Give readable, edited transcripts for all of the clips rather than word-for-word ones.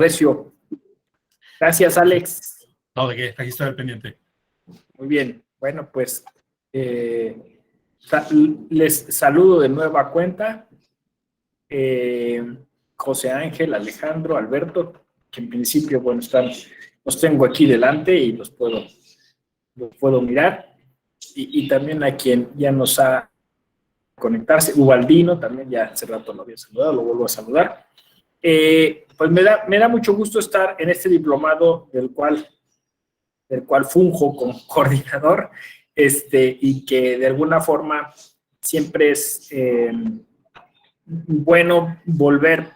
Recio. Gracias, Alex. No, de qué, aquí estoy al pendiente. Muy bien. Bueno, pues les saludo de nueva cuenta. José Ángel, Alejandro, Alberto, que en principio, bueno, los tengo aquí delante y los puedo mirar. Y también a quien ya nos ha conectarse, Ubaldino, también ya hace rato lo había saludado, lo vuelvo a saludar. Pues me da mucho gusto estar en este diplomado del cual funjo como coordinador, y que de alguna forma siempre es bueno volver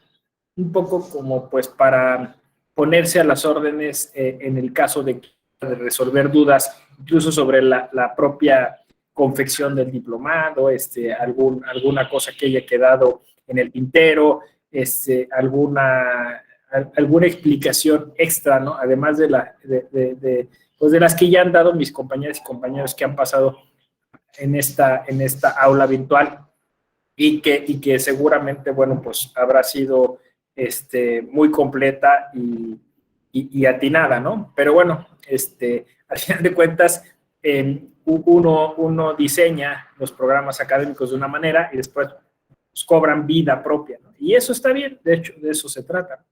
un poco como pues para ponerse a las órdenes en el caso de resolver dudas, incluso sobre la propia confección del diplomado, alguna cosa que haya quedado en el tintero, alguna explicación extra, ¿no? Además de las que ya han dado mis compañeras y compañeros que han pasado en esta aula virtual y que seguramente, bueno, pues habrá sido muy completa y atinada, ¿no? Pero bueno, al final de cuentas, uno diseña los programas académicos de una manera y después pues, cobran vida propia, ¿no? Y eso está bien, de hecho, de eso se trata.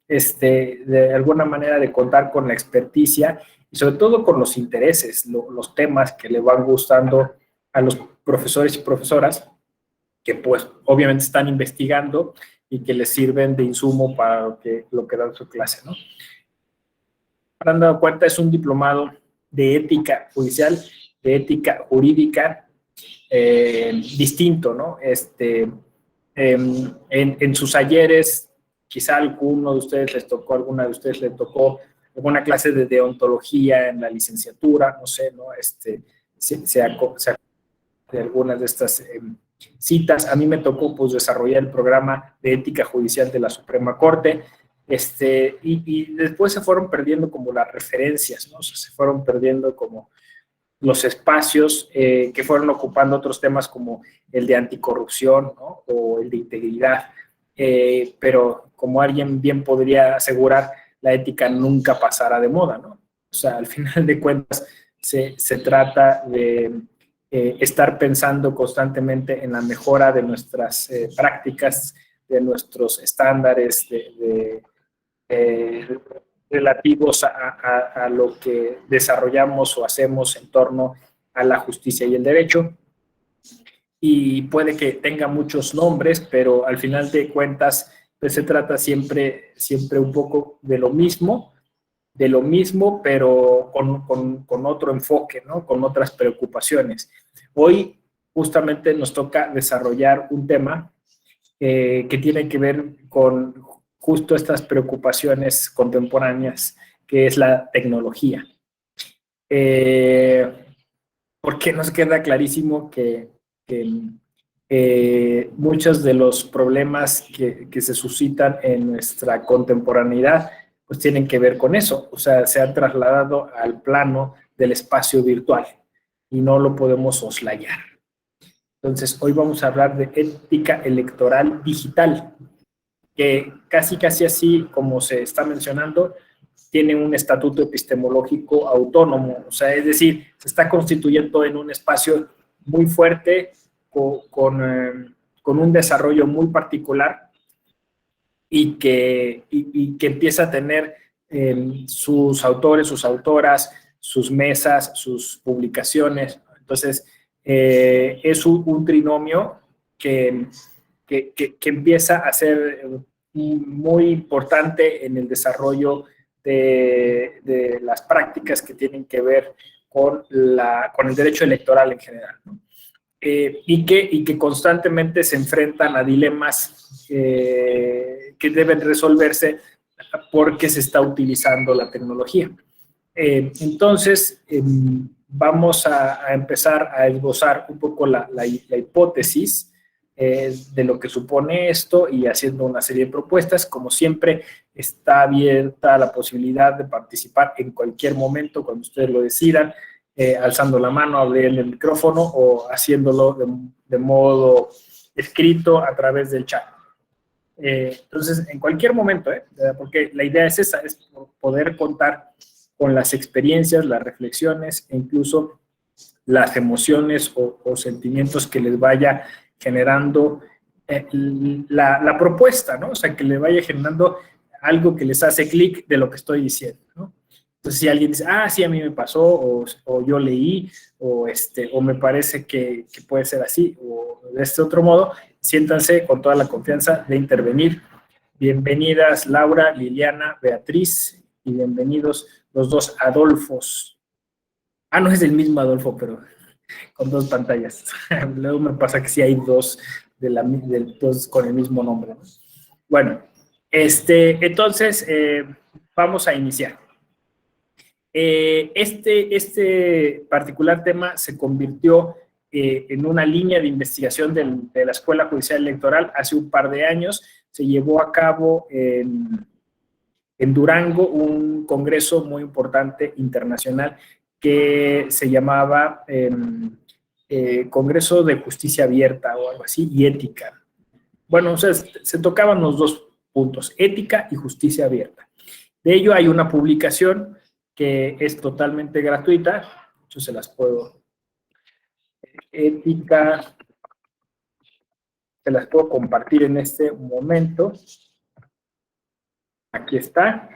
De alguna manera de contar con la experticia y sobre todo con los intereses, los temas que le van gustando a los profesores y profesoras que pues obviamente están investigando y que les sirven de insumo para lo que dan su clase, ¿no? Han dado cuenta, es un diplomado de ética judicial, de ética jurídica, distinto, ¿no? En sus talleres, quizá alguna de ustedes les tocó alguna clase de deontología en la licenciatura, no sé, ¿no? De algunas de estas citas. A mí me tocó pues desarrollar el programa de ética judicial de la Suprema Corte, y después se fueron perdiendo como las referencias, ¿no? O sea, se fueron perdiendo como los espacios que fueron ocupando otros temas como el de anticorrupción, ¿no? O el de integridad, pero como alguien bien podría asegurar, la ética nunca pasará de moda, ¿no? O sea, al final de cuentas se trata de estar pensando constantemente en la mejora de nuestras prácticas, de nuestros estándares relativos a lo que desarrollamos o hacemos en torno a la justicia y el derecho. Y puede que tenga muchos nombres, pero al final de cuentas pues se trata siempre un poco de lo mismo, pero con otro enfoque, ¿no? Con otras preocupaciones. Hoy justamente nos toca desarrollar un tema que tiene que ver con justo estas preocupaciones contemporáneas, que es la tecnología. Porque nos queda clarísimo que muchos de los problemas que se suscitan en nuestra contemporaneidad pues tienen que ver con eso, o sea, se han trasladado al plano del espacio virtual y no lo podemos soslayar. Entonces, hoy vamos a hablar de ética electoral digital, que casi así como se está mencionando, tiene un estatuto epistemológico autónomo, o sea, es decir, se está constituyendo en un espacio muy fuerte, con un desarrollo muy particular y que empieza a tener sus autores, sus autoras, sus mesas, sus publicaciones. Entonces, es un trinomio que empieza a ser muy importante en el desarrollo de las prácticas que tienen que ver con el derecho electoral en general, ¿no? Y que constantemente se enfrentan a dilemas que deben resolverse porque se está utilizando la tecnología. Entonces, vamos a empezar a esbozar un poco la hipótesis de lo que supone esto y haciendo una serie de propuestas. Como siempre, está abierta la posibilidad de participar en cualquier momento cuando ustedes lo decidan, alzando la mano, abriendo el micrófono o haciéndolo de modo escrito a través del chat. Entonces, en cualquier momento, porque la idea es esa, es poder contar con las experiencias, las reflexiones e incluso las emociones o sentimientos que les vaya generando la propuesta, ¿no? O sea, que le vaya generando algo que les hace clic de lo que estoy diciendo, ¿no? Entonces, si alguien dice, ah, sí, a mí me pasó, o yo leí, o me parece que puede ser así, o de este otro modo, siéntanse con toda la confianza de intervenir. Bienvenidas Laura, Liliana, Beatriz, y bienvenidos los dos Adolfos. Ah, no es el mismo Adolfo, pero con dos pantallas. Luego me pasa que sí hay dos, dos con el mismo nombre, ¿no? Bueno, entonces vamos a iniciar. Este particular tema se convirtió en una línea de investigación de la Escuela Judicial Electoral hace un par de años. Se llevó a cabo en Durango un congreso muy importante internacional que se llamaba Congreso de Justicia Abierta o algo así, y ética. Bueno, o sea, se tocaban los dos puntos, ética y justicia abierta. De ello hay una publicación que es totalmente gratuita, yo se las puedo, ética, se las puedo compartir en este momento. Aquí está.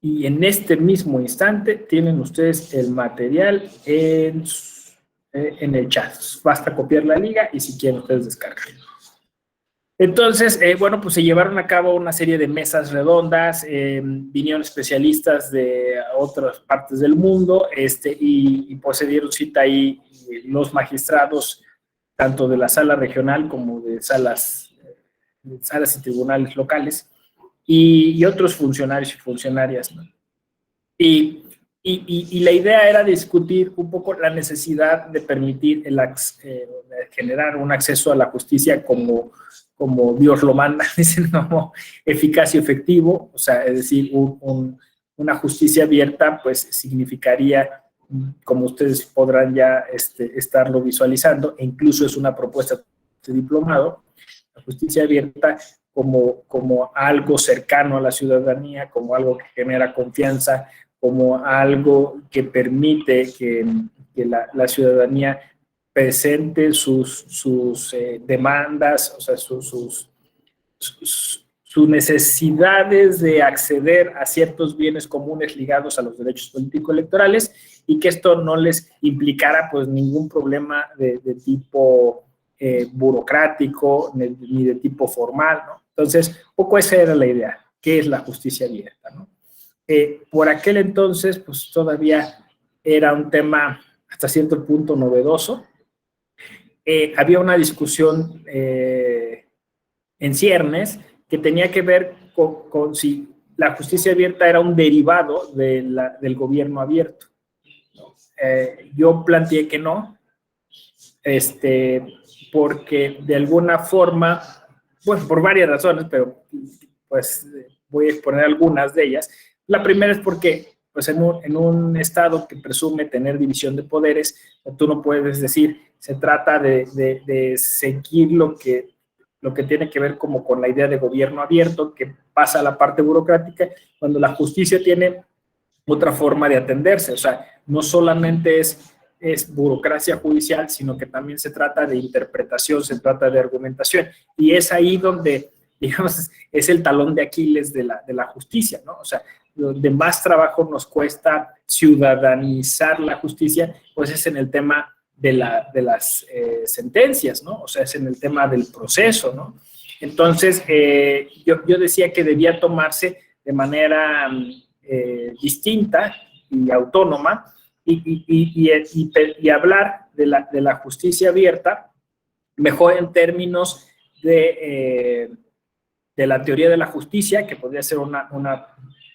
Y en este mismo instante tienen ustedes el material en el chat. Basta copiar la liga y si quieren ustedes descargarlo. Entonces, bueno, pues se llevaron a cabo una serie de mesas redondas, vinieron especialistas de otras partes del mundo, y pues se dieron cita ahí los magistrados, tanto de la sala regional como de salas y tribunales locales, y otros funcionarios y funcionarias, ¿no? Y la idea era discutir un poco la necesidad de permitir generar un acceso a la justicia como Dios lo manda, dicen, como eficaz y efectivo, o sea, es decir, una justicia abierta, pues significaría, como ustedes podrán ya estarlo visualizando, e incluso es una propuesta de diplomado, la justicia abierta como algo cercano a la ciudadanía, como algo que genera confianza, como algo que permite que la ciudadanía presente sus demandas, o sea, sus necesidades de acceder a ciertos bienes comunes ligados a los derechos político-electorales, y que esto no les implicara pues ningún problema de tipo burocrático ni de tipo formal, ¿no? Entonces, poco esa era la idea. ¿Qué es la justicia abierta, no? Por aquel entonces, pues todavía era un tema hasta cierto punto novedoso. Había una discusión en ciernes que tenía que ver con si la justicia abierta era un derivado del gobierno abierto. Yo planteé que no, porque de alguna forma, bueno, por varias razones, pero pues voy a exponer algunas de ellas. La primera es porque pues en un estado que presume tener división de poderes, tú no puedes decir, se trata de seguir lo que tiene que ver como con la idea de gobierno abierto, que pasa a la parte burocrática, cuando la justicia tiene otra forma de atenderse. O sea, no solamente es burocracia judicial, sino que también se trata de interpretación, se trata de argumentación. Y es ahí donde, digamos, es el talón de Aquiles de la justicia, ¿no? O sea, donde más trabajo nos cuesta ciudadanizar la justicia, pues es en el tema de las sentencias, ¿no? O sea, es en el tema del proceso, ¿no? Entonces, yo decía que debía tomarse de manera distinta y autónoma, y hablar de la justicia abierta mejor en términos de la teoría de la justicia, que podría ser una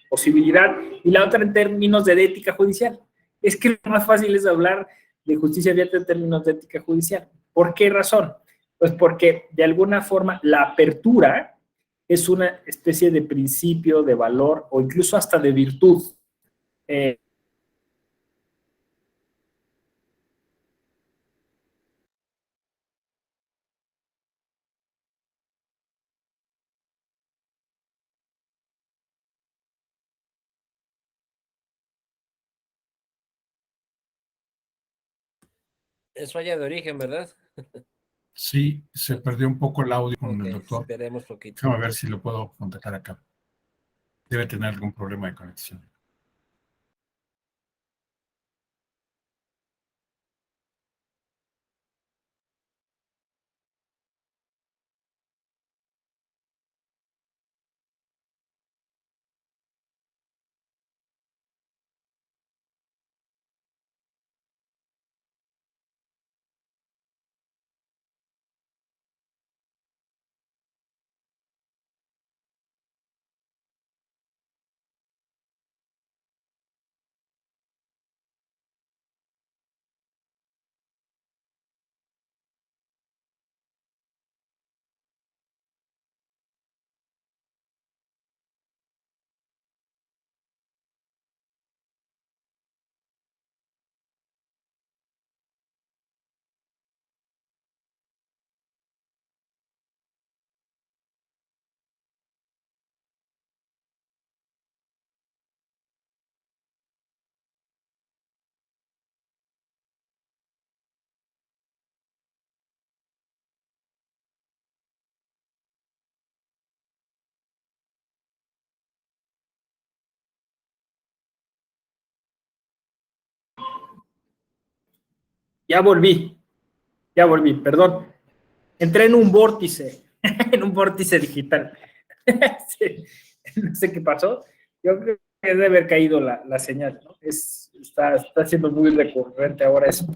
posibilidad, y la otra en términos de ética judicial. Es que lo más fácil es hablar de justicia abierta en términos de ética judicial. ¿Por qué razón? Pues porque de alguna forma la apertura es una especie de principio, de valor o incluso hasta de virtud. Es falla de origen, ¿verdad? Sí, se perdió un poco el audio con el doctor. Esperemos poquito. Déjame ver si lo puedo contactar acá. Debe tener algún problema de conexión. Ya volví, perdón. Entré en un vórtice, en un vórtice digital. Sí, no sé qué pasó. Yo creo que debe haber caído la señal, ¿no? Está siendo muy recurrente ahora eso.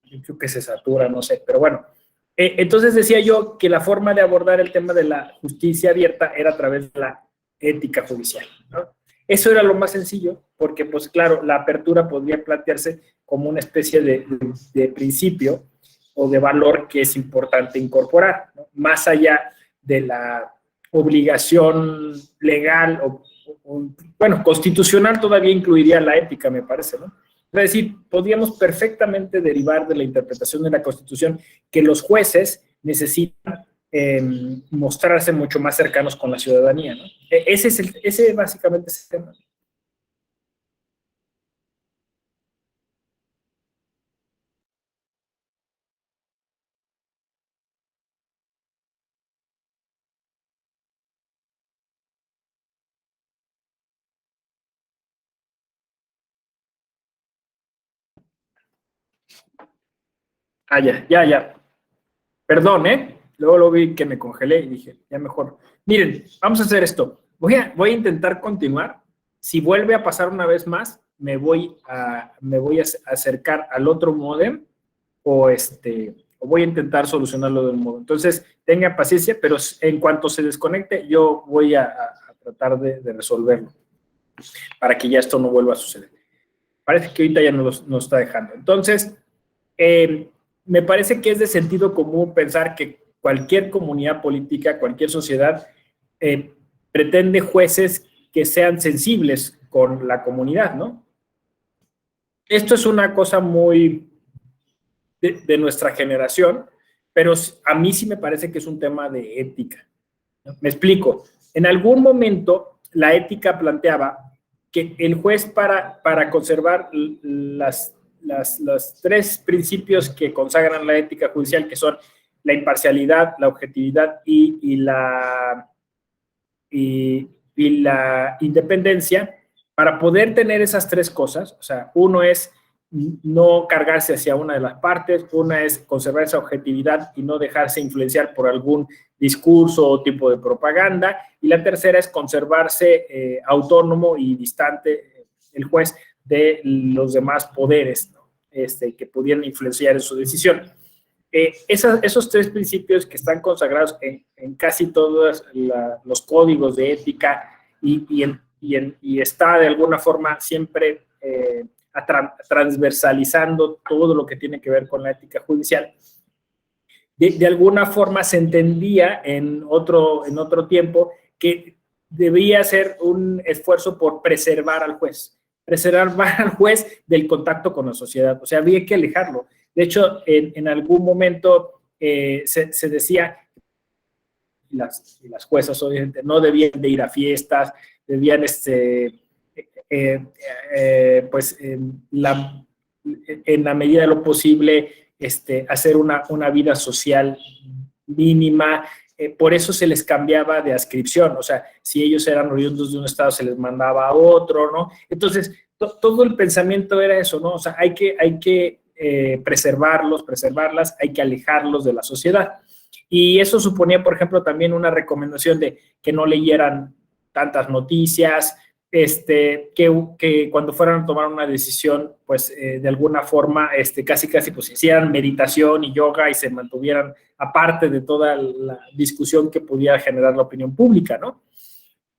Yo creo que se satura, no sé, pero bueno. Entonces decía yo que la forma de abordar el tema de la justicia abierta era a través de la ética judicial, ¿no? Eso era lo más sencillo, porque pues claro, la apertura podría plantearse como una especie de principio o de valor que es importante incorporar, ¿no? Más allá de la obligación legal bueno, constitucional todavía incluiría la ética, me parece, ¿no? Es decir, podríamos perfectamente derivar de la interpretación de la Constitución que los jueces necesitan mostrarse mucho más cercanos con la ciudadanía, ¿no? Ese básicamente es el tema. Ah, ya. Perdón, ¿eh? Luego lo vi que me congelé y dije, ya mejor. Miren, vamos a hacer esto. Voy a intentar continuar. Si vuelve a pasar una vez más, me voy a acercar al otro módem o voy a intentar solucionarlo del modo. Entonces, tengan paciencia, pero en cuanto se desconecte, yo voy a tratar de resolverlo para que ya esto no vuelva a suceder. Parece que ahorita ya nos está dejando. Entonces, me parece que es de sentido común pensar que cualquier comunidad política, cualquier sociedad, pretende jueces que sean sensibles con la comunidad, ¿no? Esto es una cosa muy de nuestra generación, pero a mí sí me parece que es un tema de ética, ¿no? Me explico. En algún momento, la ética planteaba que el juez para conservar los tres principios que consagran la ética judicial, que son la imparcialidad, la objetividad y la independencia, para poder tener esas tres cosas, o sea, uno es no cargarse hacia una de las partes, una es conservar esa objetividad y no dejarse influenciar por algún discurso o tipo de propaganda, y la tercera es conservarse autónomo y distante el juez de los demás poderes, ¿no? Que pudieran influenciar en su decisión. Esos tres principios que están consagrados en casi todos los códigos de ética y está de alguna forma siempre transversalizando todo lo que tiene que ver con la ética judicial. De alguna forma se entendía en otro tiempo que debía ser un esfuerzo por preservar al juez del contacto con la sociedad, o sea, había que alejarlo. De hecho, en algún momento se decía, las juezas obviamente no debían de ir a fiestas, debían, pues, en la medida de lo posible, hacer una vida social mínima. Por eso se les cambiaba de adscripción, o sea, si ellos eran oriundos de un estado, se les mandaba a otro, ¿no? Entonces, todo el pensamiento era eso, ¿no? O sea, hay que preservarlas, hay que alejarlos de la sociedad. Y eso suponía, por ejemplo, también una recomendación de que no leyeran tantas noticias, que cuando fueran a tomar una decisión, pues de alguna forma, casi, pues hicieran meditación y yoga y se mantuvieran aparte de toda la discusión que pudiera generar la opinión pública, ¿no?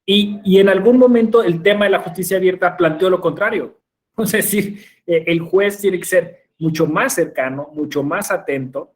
Y en algún momento el tema de la justicia abierta planteó lo contrario. Es decir, el juez tiene que ser mucho más cercano, mucho más atento,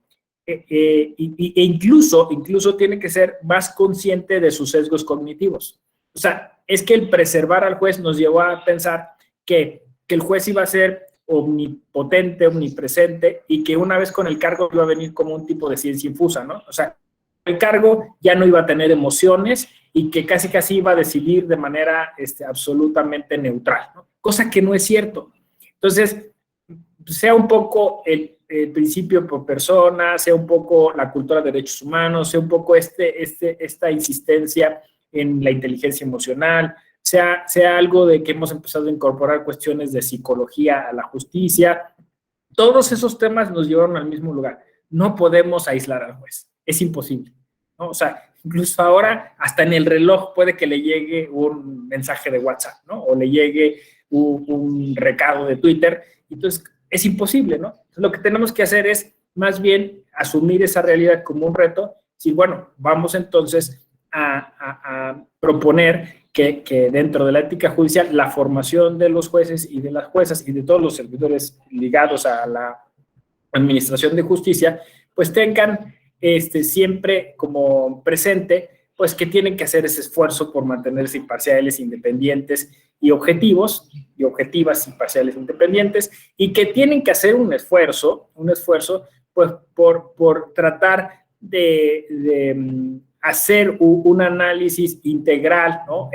e incluso tiene que ser más consciente de sus sesgos cognitivos. O sea, es que el preservar al juez nos llevó a pensar que el juez iba a ser omnipotente, omnipresente, y que una vez con el cargo iba a venir como un tipo de ciencia infusa, ¿no? O sea, el cargo ya no iba a tener emociones y que casi iba a decidir de manera absolutamente neutral, ¿no? Cosa que no es cierto. Entonces, sea un poco el principio por persona, sea un poco la cultura de derechos humanos, sea un poco esta insistencia en la inteligencia emocional, sea algo de que hemos empezado a incorporar cuestiones de psicología a la justicia. Todos esos temas nos llevaron al mismo lugar. No podemos aislar al juez, es imposible, ¿no? O sea, incluso ahora hasta en el reloj puede que le llegue un mensaje de WhatsApp, ¿no? O le llegue un recado de Twitter. Entonces, es imposible, ¿no? Entonces, lo que tenemos que hacer es más bien asumir esa realidad como un reto. Sí, bueno, vamos entonces a proponer que dentro de la ética judicial la formación de los jueces y de las juezas y de todos los servidores ligados a la administración de justicia, pues tengan siempre como presente, pues que tienen que hacer ese esfuerzo por mantenerse imparciales, independientes y objetivos, y objetivas, imparciales, independientes, y que tienen que hacer un esfuerzo, pues por tratar de hacer un análisis integral, ¿no?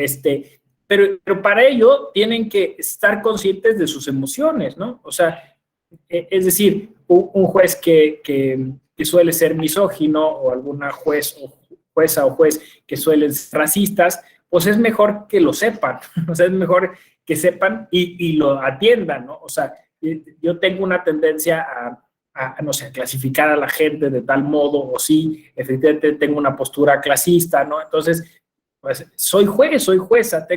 Pero para ello tienen que estar conscientes de sus emociones, ¿no? O sea, es decir, un juez que suele ser misógino, o alguna jueza o juez que suelen ser racistas, pues es mejor que lo sepan, o sea, es mejor que sepan y lo atiendan, ¿no? O sea, yo tengo una tendencia no sé, clasificar a la gente de tal modo, o sí, efectivamente tengo una postura clasista, ¿no? Entonces, pues soy juez, soy jueza,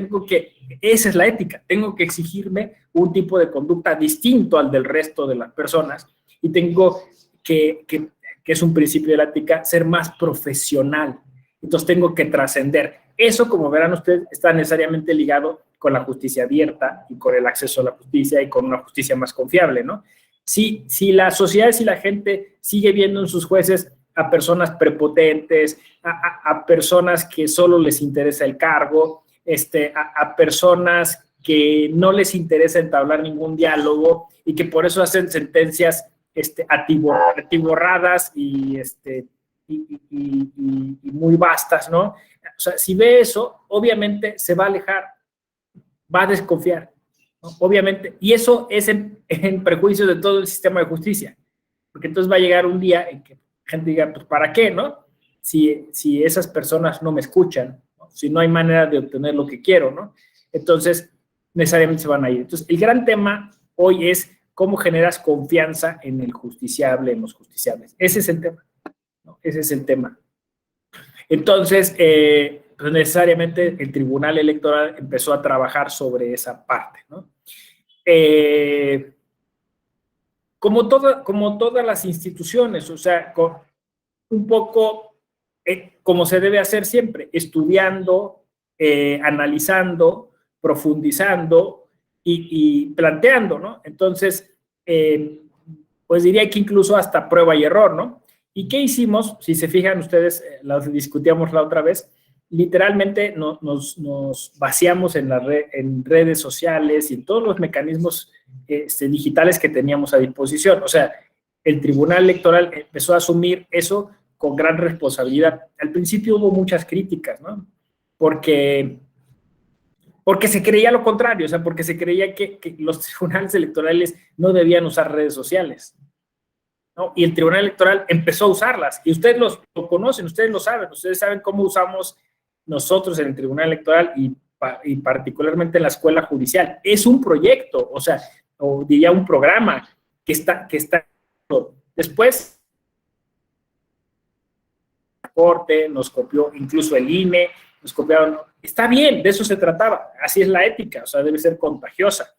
esa es la ética, tengo que exigirme un tipo de conducta distinto al del resto de las personas, y tengo que es un principio de la ética, ser más profesional. Entonces tengo que trascender. Eso, como verán ustedes, está necesariamente ligado con la justicia abierta y con el acceso a la justicia y con una justicia más confiable, ¿no? Si la sociedad, si la gente sigue viendo en sus jueces a personas prepotentes, a personas que solo les interesa el cargo, a personas que no les interesa entablar ningún diálogo y que por eso hacen sentencias atiborradas y muy vastas, ¿no? O sea, si ve eso, obviamente se va a alejar, va a desconfiar, ¿no? Obviamente, y eso es en prejuicio de todo el sistema de justicia, porque entonces va a llegar un día en que la gente diga, pues, ¿para qué, no? Si esas personas no me escuchan, ¿no? Si no hay manera de obtener lo que quiero, ¿no? Entonces, necesariamente se van a ir. Entonces, el gran tema hoy es cómo generas confianza en el justiciable, en los justiciables. Ese es el tema, ¿no? Ese es el tema. Entonces, pues necesariamente el Tribunal Electoral empezó a trabajar sobre esa parte, ¿no? Como todas las instituciones, o sea, un poco como se debe hacer siempre, estudiando, analizando, profundizando y planteando, ¿no? Entonces, pues diría que incluso hasta prueba y error, ¿no? ¿Y qué hicimos? Si se fijan ustedes, lo discutíamos la otra vez, literalmente nos vaciamos en redes sociales y en todos los mecanismos digitales que teníamos a disposición. O sea, el Tribunal Electoral empezó a asumir eso con gran responsabilidad. Al principio hubo muchas críticas, ¿no? Porque se creía lo contrario, o sea, porque se creía que los tribunales electorales no debían usar redes sociales. ¿no? Y el Tribunal Electoral empezó a usarlas, y ustedes lo conocen, ustedes lo saben, ustedes saben cómo usamos nosotros en el Tribunal Electoral y particularmente en la Escuela Judicial. Es un proyecto, o sea, o diría un programa que está después Corte, nos copió incluso el INE, nos copiaron, está bien, de eso se trataba, así es la ética, o sea, debe ser contagiosa.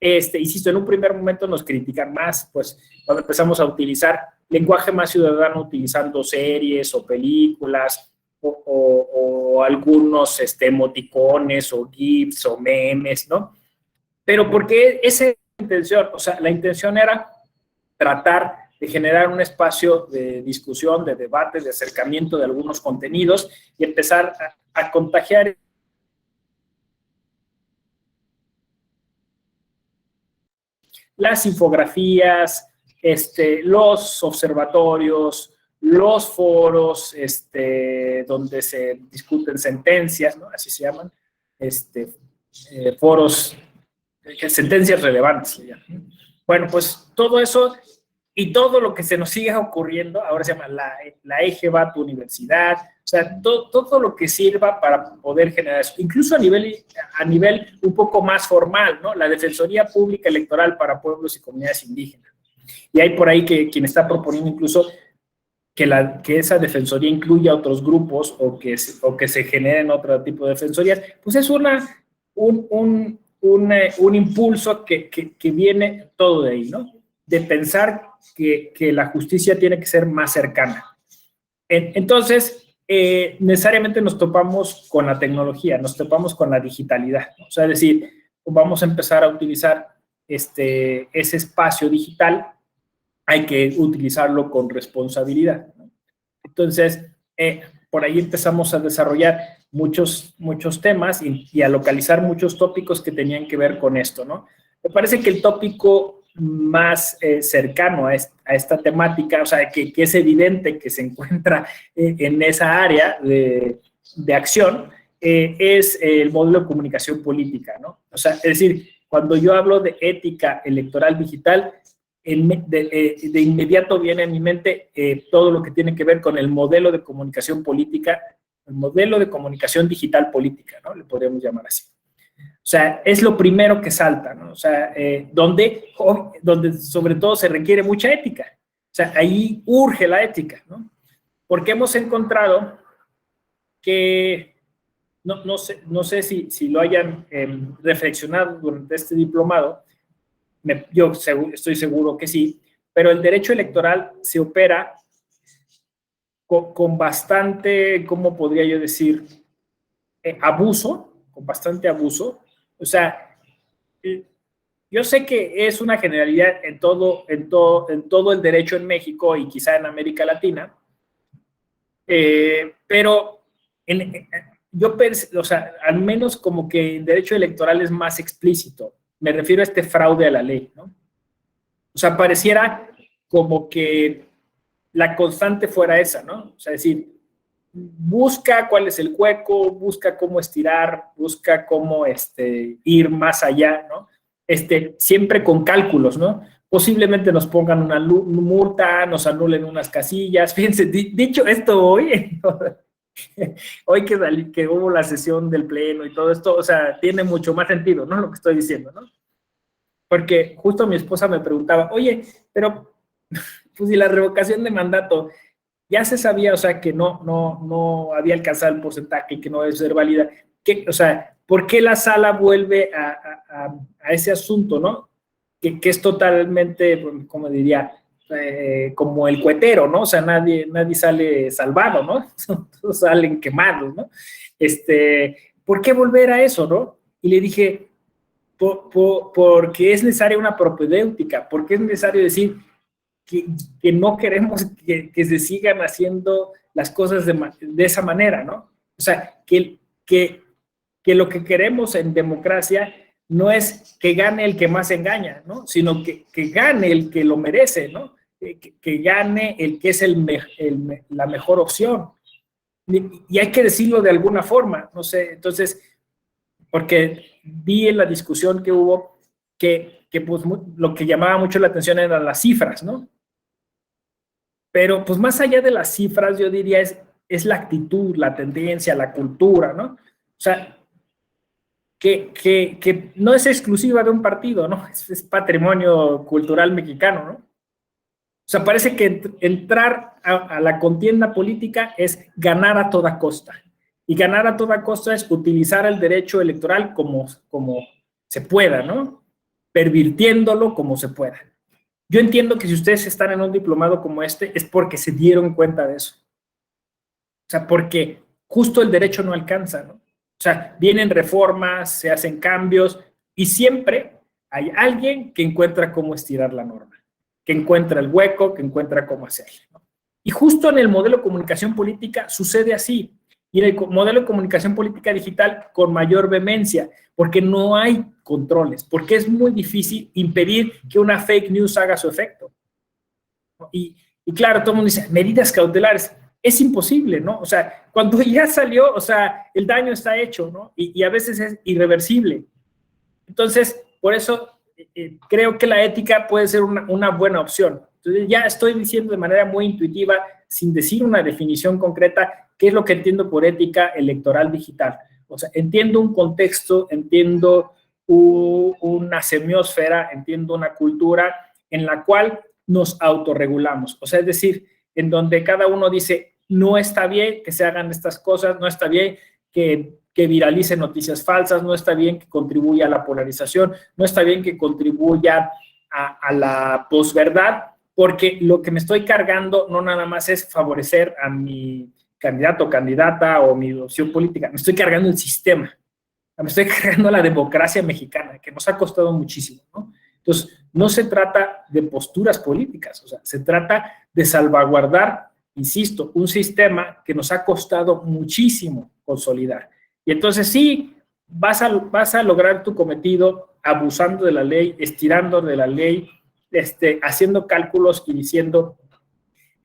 Insisto, en un primer momento nos critican más, pues cuando empezamos a utilizar lenguaje más ciudadano, utilizando series o películas o algunos emoticones o GIFs o memes, ¿no? Pero porque esa es la intención, o sea, la intención era tratar de generar un espacio de discusión, de debate, de acercamiento de algunos contenidos y empezar a contagiar las infografías, los observatorios, los foros donde se discuten sentencias, ¿no? Así se llaman, foros, sentencias relevantes. Bueno, pues todo eso y todo lo que se nos siga ocurriendo, ahora se llama la EGEVA, tu universidad, o sea, todo lo que sirva para poder generar eso, incluso a nivel un poco más formal, ¿no? La Defensoría Pública Electoral para Pueblos y Comunidades Indígenas. Y hay por ahí quien está proponiendo incluso que esa defensoría incluya a otros grupos o que se generen otro tipo de defensorías, pues es un impulso que viene todo de ahí, ¿no? De pensar que la justicia tiene que ser más cercana. Entonces, necesariamente nos topamos con la tecnología, nos topamos con la digitalidad, ¿no? O sea, es decir, vamos a empezar a utilizar ese espacio digital, hay que utilizarlo con responsabilidad, ¿no? Entonces, por ahí empezamos a desarrollar muchos temas y a localizar muchos tópicos que tenían que ver con esto, ¿no? Me parece que el tópico más cercano a esta temática, o sea, que es evidente que se encuentra en esa área de acción, es el modelo de comunicación política, ¿no? O sea, es decir, cuando yo hablo de ética electoral digital, de inmediato viene a mi mente todo lo que tiene que ver con el modelo de comunicación política, el modelo de comunicación digital política, ¿no? Le podríamos llamar así. O sea, es lo primero que salta, ¿no? O sea, donde sobre todo se requiere mucha ética. O sea, ahí urge la ética, ¿no? Porque hemos encontrado que, no sé si lo hayan reflexionado durante este diplomado, yo estoy seguro que sí, pero el derecho electoral se opera con bastante, ¿cómo podría yo decir? Abuso, con bastante abuso. O sea, yo sé que es una generalidad en todo el derecho en México y quizá en América Latina, pero o sea, al menos como que el derecho electoral es más explícito. Me refiero a este fraude a la ley, ¿no? O sea, pareciera como que la constante fuera esa, ¿no? O sea, es decir, busca cuál es el hueco, busca cómo estirar, busca cómo ir más allá, ¿no? Siempre con cálculos, ¿no? Posiblemente nos pongan una multa, nos anulen unas casillas. Fíjense, dicho esto hoy, hoy que hubo la sesión del pleno y todo esto, o sea, tiene mucho más sentido, ¿no? Lo que estoy diciendo, ¿no? Porque justo mi esposa me preguntaba, oye, pero pues si la revocación de mandato ya se sabía, o sea, que no había alcanzado el porcentaje y que no debe ser válida, o sea, ¿por qué la sala vuelve a ese asunto, no? Que es totalmente, como diría, como el cuetero, ¿no? O sea, nadie sale salvado, ¿no? Todos salen quemados, ¿no? ¿Por qué volver a eso, no? Y le dije, porque es necesaria una propedéutica, porque es necesario decir que no queremos que se sigan haciendo las cosas de esa manera, ¿no? O sea, que lo que queremos en democracia no es que gane el que más engaña, ¿no? Sino que gane el que lo merece, ¿no? Que gane el que es la mejor opción. Y hay que decirlo de alguna forma, no sé, entonces, porque vi en la discusión que hubo que pues, lo que llamaba mucho la atención eran las cifras, ¿no? Pero pues más allá de las cifras, yo diría es la actitud, la tendencia, la cultura, ¿no? O sea, que no es exclusiva de un partido, ¿no? Es patrimonio cultural mexicano, ¿no? O sea, parece que entrar a la contienda política es ganar a toda costa. Y ganar a toda costa es utilizar el derecho electoral como se pueda, ¿no? Pervirtiéndolo como se pueda. Yo entiendo que si ustedes están en un diplomado como este es porque se dieron cuenta de eso. O sea, porque justo el derecho no alcanza, ¿no? O sea, vienen reformas, se hacen cambios y siempre hay alguien que encuentra cómo estirar la norma, que encuentra el hueco, que encuentra cómo hacerlo, ¿no? Y justo en el modelo de comunicación política sucede así. Y en el modelo de comunicación política digital con mayor vehemencia, porque no hay controles, porque es muy difícil impedir que una fake news haga su efecto. Y claro, todo el mundo dice, medidas cautelares. Es imposible, ¿no? O sea, cuando ya salió, o sea, el daño está hecho, ¿no? Y a veces es irreversible. Entonces, por eso creo que la ética puede ser una buena opción. Entonces, ya estoy diciendo de manera muy intuitiva, sin decir una definición concreta, qué es lo que entiendo por ética electoral digital. O sea, entiendo un contexto, entiendo una semiosfera, entiendo una cultura en la cual nos autorregulamos. O sea, es decir, en donde cada uno dice, no está bien que se hagan estas cosas, no está bien que viralicen noticias falsas, no está bien que contribuya a la polarización, no está bien que contribuya a la posverdad, porque lo que me estoy cargando no nada más es favorecer a mi candidato o candidata o mi opción política, me estoy cargando el sistema, me estoy cargando la democracia mexicana, que nos ha costado muchísimo, ¿no? Entonces, no se trata de posturas políticas, o sea, se trata de salvaguardar, insisto, un sistema que nos ha costado muchísimo consolidar. Y entonces sí, vas a lograr tu cometido abusando de la ley, estirando de la ley, haciendo cálculos y diciendo,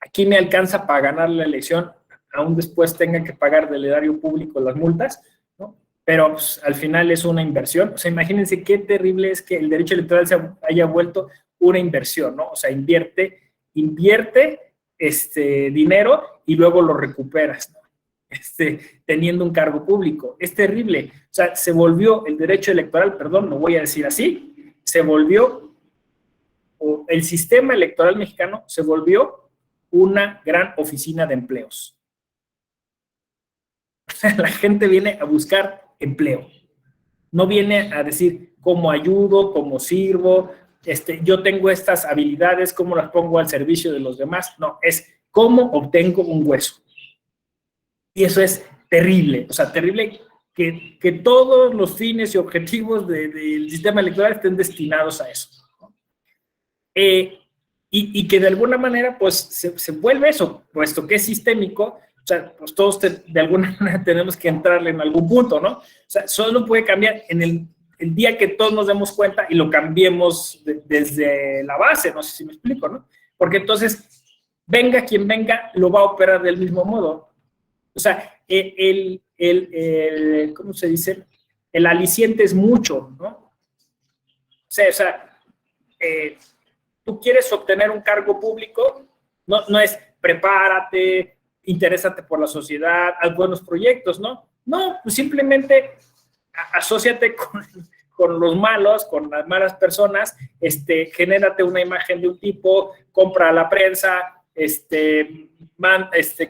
aquí me alcanza para ganar la elección, aún después tenga que pagar del erario público las multas, ¿no? Pero pues, al final es una inversión. O sea, imagínense qué terrible es que el derecho electoral se haya vuelto una inversión, ¿no? O sea, invierte dinero y luego lo recuperas, ¿no? Teniendo un cargo público. Es terrible. O sea, se volvió el derecho electoral, perdón, lo voy a decir así, se volvió, o el sistema electoral mexicano se volvió una gran oficina de empleos. O sea, la gente viene a buscar empleo. No viene a decir cómo ayudo, cómo sirvo, yo tengo estas habilidades, cómo las pongo al servicio de los demás. No, es cómo obtengo un hueso. Y eso es terrible, o sea, terrible que todos los fines y objetivos del sistema electoral estén destinados a eso, ¿no? Y que de alguna manera, pues, se vuelve eso, puesto que es sistémico, o sea, pues todos de alguna manera tenemos que entrarle en algún punto, ¿no? O sea, solo puede cambiar en el día que todos nos demos cuenta y lo cambiemos desde la base, no sé si me explico, ¿no? Porque entonces, venga quien venga, lo va a operar del mismo modo. O sea, ¿cómo se dice? El aliciente es mucho, ¿no? O sea, tú quieres obtener un cargo público, no es prepárate, interésate por la sociedad, haz buenos proyectos, ¿no? No, pues simplemente asóciate con los malos, con las malas personas, genérate una imagen de un tipo, compra a la prensa,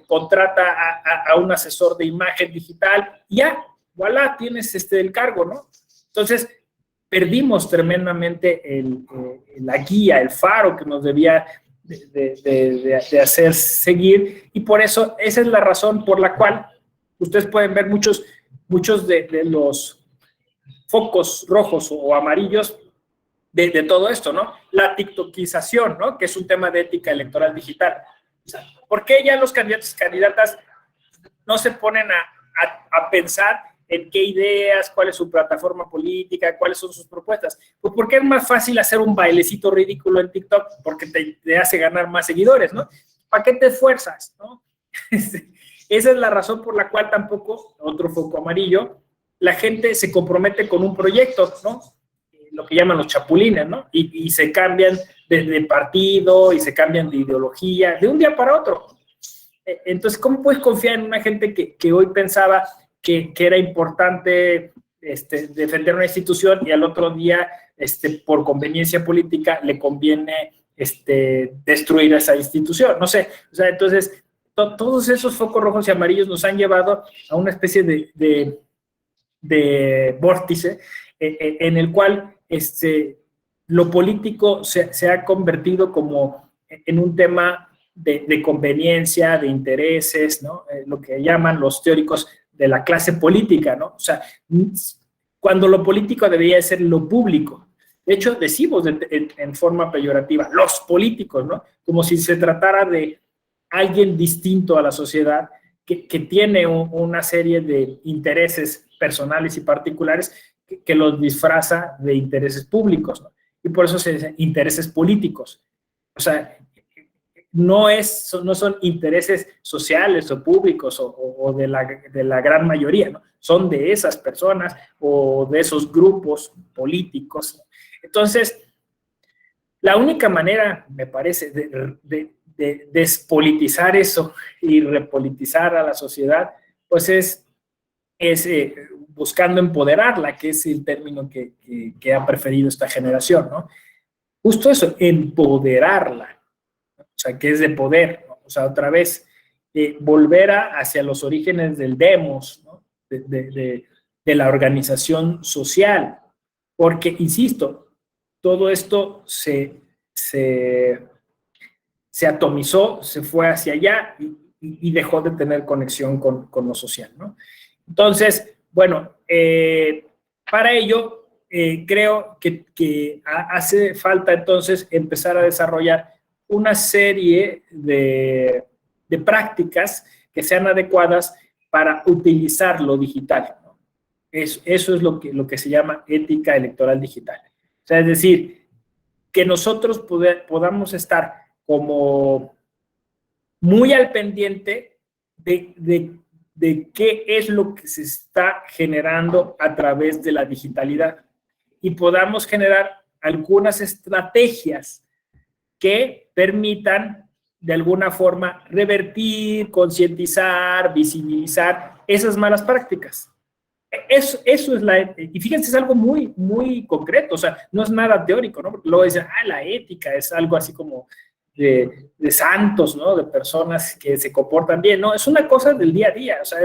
contrata a un asesor de imagen digital y ya, voilà, tienes el cargo, ¿no? Entonces, perdimos tremendamente la guía, el faro que nos debía de hacer seguir, y por eso, esa es la razón por la cual ustedes pueden ver muchos de los focos rojos o amarillos de todo esto, ¿no? La tiktokización, ¿no? Que es un tema de ética electoral digital. O sea, ¿por qué ya los candidatos y candidatas no se ponen a pensar en qué ideas, cuál es su plataforma política, cuáles son sus propuestas? Pues porque es más fácil hacer un bailecito ridículo en TikTok porque te hace ganar más seguidores, ¿no? ¿Para qué te esfuerzas, no? Esa es la razón por la cual tampoco, otro foco amarillo, la gente se compromete con un proyecto, ¿no? lo que llaman los chapulines, ¿no? Y se cambian de partido y se cambian de ideología de un día para otro. Entonces, ¿cómo puedes confiar en una gente que hoy pensaba que era importante defender una institución y al otro día, por conveniencia política, le conviene destruir esa institución? No sé, o sea, entonces, todos esos focos rojos y amarillos nos han llevado a una especie de vórtice en el cual lo político se ha convertido como en un tema de conveniencia, de intereses, ¿no? Lo que llaman los teóricos de la clase política, ¿no? O sea, cuando lo político debería ser lo público. De hecho, decimos en forma peyorativa, los políticos, ¿no? Como si se tratara de alguien distinto a la sociedad que tiene una serie de intereses personales y particulares que los disfraza de intereses públicos, ¿no? Y por eso se dicen intereses políticos. O sea, no son intereses sociales o públicos o de la gran mayoría, ¿no? Son de esas personas o de esos grupos políticos, ¿no? Entonces, la única manera, me parece, de despolitizar eso y repolitizar a la sociedad, pues es buscando empoderarla, que es el término que ha preferido esta generación, ¿no? Justo eso, empoderarla. O sea, que es de poder, ¿no? O sea, otra vez, volver hacia los orígenes del demos, ¿no? de la organización social, porque, insisto, todo esto se atomizó, se fue hacia allá y dejó de tener conexión con lo social, ¿no? Entonces, bueno, para ello, creo que hace falta entonces empezar a desarrollar una serie de prácticas que sean adecuadas para utilizar lo digital, ¿no? Eso es lo que se llama ética electoral digital. O sea, es decir, que nosotros podamos estar como muy al pendiente de qué es lo que se está generando a través de la digitalidad y podamos generar algunas estrategias que permitan de alguna forma revertir, concientizar, visibilizar esas malas prácticas. Eso es y fíjense, es algo muy, muy concreto, o sea, no es nada teórico, ¿no? Porque luego dicen, la ética es algo así como de santos, ¿no? De personas que se comportan bien, no, es una cosa del día a día, o sea,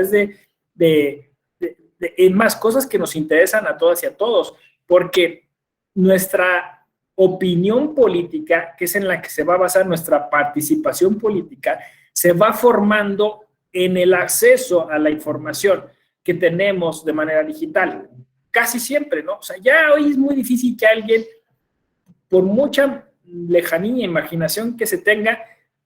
es más cosas que nos interesan a todas y a todos, porque nuestra opinión política, que es en la que se va a basar nuestra participación política, se va formando en el acceso a la información que tenemos de manera digital, casi siempre, ¿no? O sea, ya hoy es muy difícil que alguien, por mucha lejanía e imaginación que se tenga,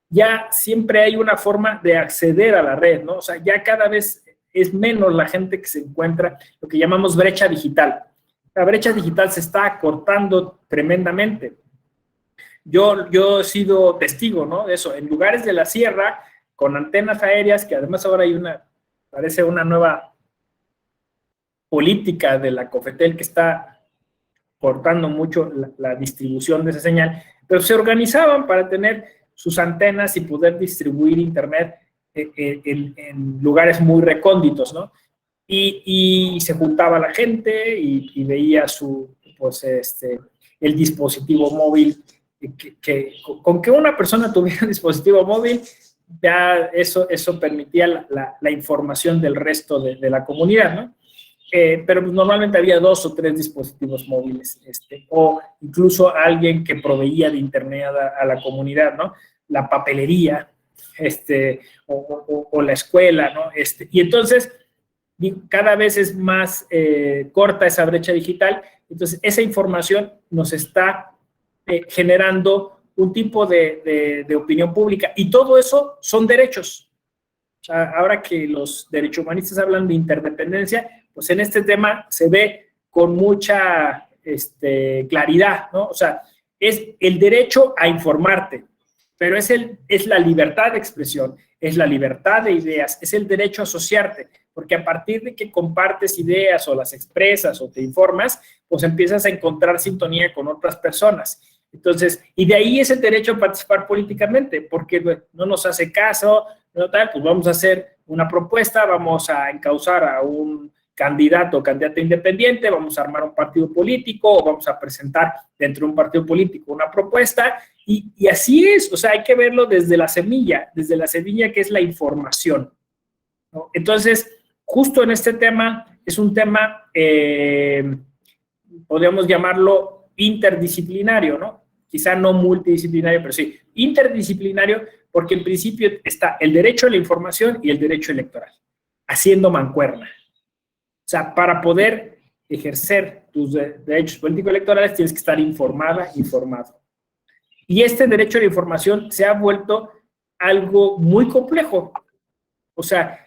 ya siempre hay una forma de acceder a la red, ¿no? O sea, ya cada vez es menos la gente que se encuentra lo que llamamos brecha digital. La brecha digital se está acortando tremendamente. Yo he sido testigo, ¿no? De eso, en lugares de la sierra, con antenas aéreas, que además ahora hay parece una nueva política de la COFETEL que está cortando mucho la distribución de esa señal, pero se organizaban para tener sus antenas y poder distribuir internet en lugares muy recónditos, ¿no? Y se juntaba la gente y veía el dispositivo móvil, con que una persona tuviera un dispositivo móvil, ya eso permitía la información del resto de la comunidad, ¿no? Pero pues normalmente había 2 o 3 dispositivos móviles, o incluso alguien que proveía de internet a la comunidad, ¿no? La papelería, o la escuela, ¿no? Y entonces, cada vez es más corta esa brecha digital, entonces esa información nos está generando un tipo de opinión pública, y todo eso son derechos. O sea, ahora que los derechohumanistas hablan de interdependencia, pues en este tema se ve con mucha claridad, ¿no? O sea, es el derecho a informarte, pero es la libertad de expresión, es la libertad de ideas, es el derecho a asociarte, porque a partir de que compartes ideas o las expresas o te informas, pues empiezas a encontrar sintonía con otras personas. Entonces, y de ahí ese derecho a participar políticamente, porque no nos hace caso, no tal, pues vamos a hacer una propuesta, vamos a encauzar a un candidato o candidata independiente, vamos a armar un partido político o vamos a presentar dentro de un partido político una propuesta y así es, o sea, hay que verlo desde la semilla que es la información, ¿no? Entonces, justo en este tema, es un tema, podríamos llamarlo interdisciplinario, ¿no? Quizá no multidisciplinario, pero sí, interdisciplinario, porque en principio está el derecho a la información y el derecho electoral, haciendo mancuerna. O sea, para poder ejercer tus derechos político-electorales tienes que estar informada, informado. Y este derecho a la información se ha vuelto algo muy complejo. O sea,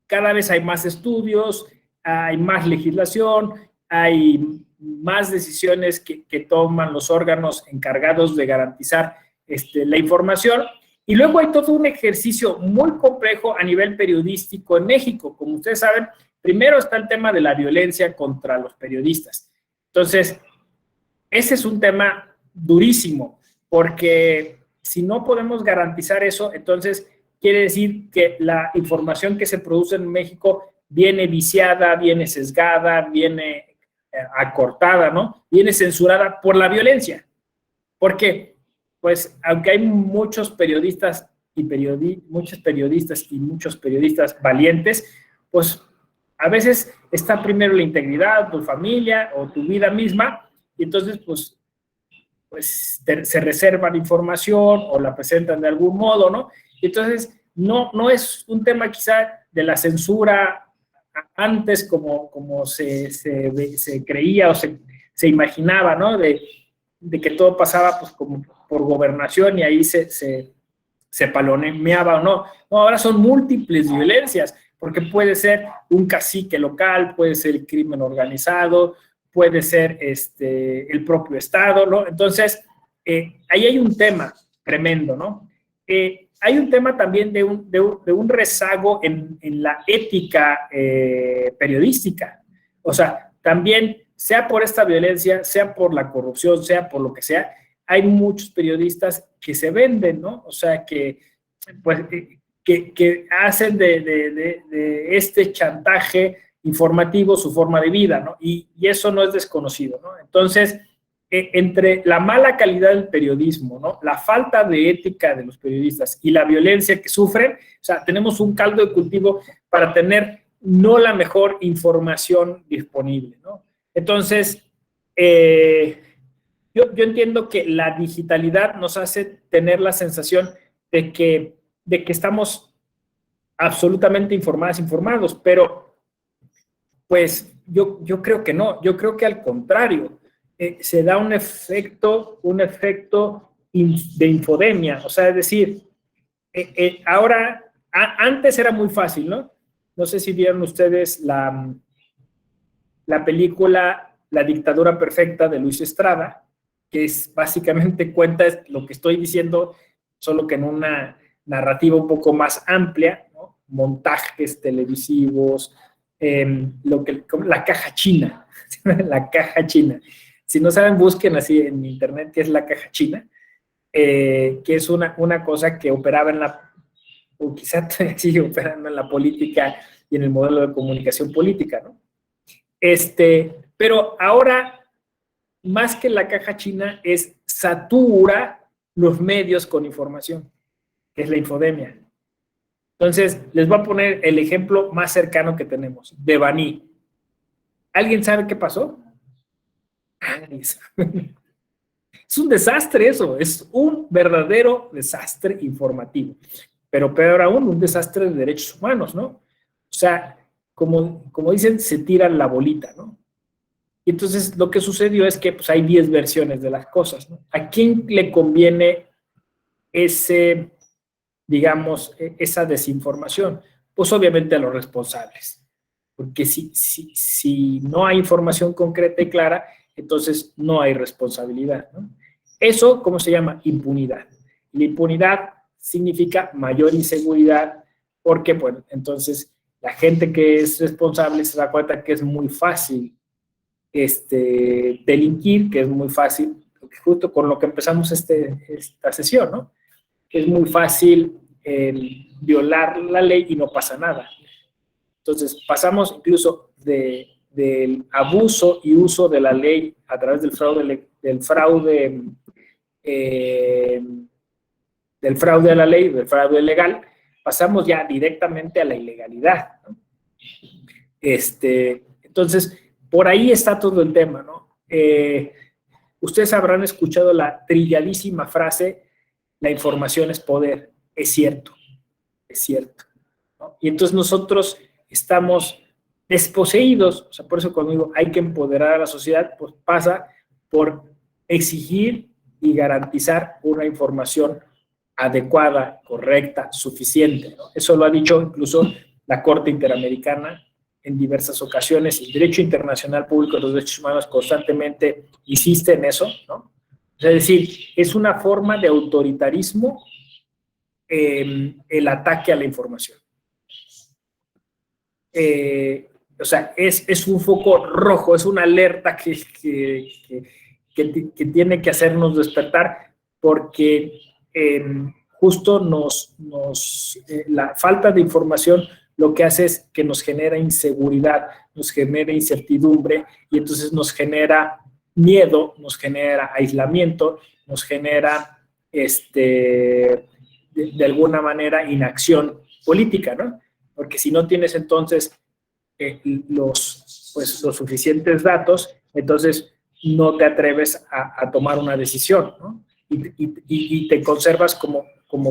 cada vez hay más estudios, hay más legislación, hay más decisiones que toman los órganos encargados de garantizar la información. Y luego hay todo un ejercicio muy complejo a nivel periodístico en México. Como ustedes saben, primero está el tema de la violencia contra los periodistas. Entonces, ese es un tema durísimo, porque si no podemos garantizar eso, entonces quiere decir que la información que se produce en México viene viciada, viene sesgada, viene acortada, ¿no? Viene censurada por la violencia. Porque, pues, aunque hay muchos periodistas y muchos periodistas valientes, pues a veces está primero la integridad, tu familia o tu vida misma, y entonces, pues se reservan información o la presentan de algún modo, ¿no? Y entonces, no es un tema quizá de la censura antes como se creía o se imaginaba, ¿no? De que todo pasaba pues como por gobernación y ahí se palomeaba o no. No, ahora son múltiples violencias, porque puede ser un cacique local, puede ser el crimen organizado, puede ser el propio Estado, ¿no? Entonces, ahí hay un tema tremendo, ¿no? Hay un tema también de un rezago en la ética periodística. O sea, también, sea por esta violencia, sea por la corrupción, sea por lo que sea, hay muchos periodistas que se venden, ¿no? O sea, que hacen de este chantaje informativo su forma de vida, ¿no? Y eso no es desconocido, ¿no? Entonces, entre la mala calidad del periodismo, ¿no? La falta de ética de los periodistas y la violencia que sufren, o sea, tenemos un caldo de cultivo para tener no la mejor información disponible, ¿no? Entonces, yo entiendo que la digitalidad nos hace tener la sensación de que estamos absolutamente informados, pero pues yo creo que no, yo creo que al contrario, se da un efecto de infodemia, o sea, es decir, ahora, antes era muy fácil, ¿no? No sé si vieron ustedes la película La dictadura perfecta de Luis Estrada, que es básicamente cuenta lo que estoy diciendo, solo que en una narrativa un poco más amplia, ¿no? Montajes televisivos, la caja china, la caja china. Si no saben, busquen así en internet qué es la caja china, que es una cosa que operaba o quizá sigue operando en la política y en el modelo de comunicación política, ¿no? Pero ahora, más que la caja china, satura los medios con información, que es la infodemia. Entonces, les voy a poner el ejemplo más cercano que tenemos, de Baní. ¿Alguien sabe qué pasó? Es un desastre eso, es un verdadero desastre informativo, pero peor aún, un desastre de derechos humanos, ¿no? O sea, como dicen, se tiran la bolita, ¿no? Y entonces lo que sucedió es que pues, hay 10 versiones de las cosas, ¿no? ¿A quién le conviene digamos, esa desinformación? Pues obviamente a los responsables, porque si no hay información concreta y clara, entonces no hay responsabilidad, ¿no? Eso, ¿cómo se llama? Impunidad. La impunidad significa mayor inseguridad, porque, bueno, entonces la gente que es responsable se da cuenta que es muy fácil delinquir, que es muy fácil, justo con lo que empezamos esta sesión, ¿no? Es muy fácil violar la ley y no pasa nada. Entonces, pasamos incluso del abuso y uso de la ley a través del fraude a la ley, del fraude legal, pasamos ya directamente a la ilegalidad, ¿no? Entonces, por ahí está todo el tema, ¿no? Ustedes habrán escuchado la trilladísima frase, la información es poder. Es cierto, ¿no? Y entonces nosotros estamos desposeídos, o sea, por eso cuando digo hay que empoderar a la sociedad, pues pasa por exigir y garantizar una información adecuada, correcta, suficiente, ¿no? Eso lo ha dicho incluso la Corte Interamericana en diversas ocasiones. El derecho internacional público de los derechos humanos constantemente insiste en eso, ¿no? Es decir, es una forma de autoritarismo el ataque a la información. O sea, es un foco rojo, es una alerta que tiene que hacernos despertar, porque justo la falta de información lo que hace es que nos genera inseguridad, nos genera incertidumbre, y entonces nos genera miedo, nos genera aislamiento, nos genera de alguna manera inacción política, ¿no? Porque si no tienes entonces los suficientes datos, entonces no te atreves a tomar una decisión, ¿no? Y te conservas como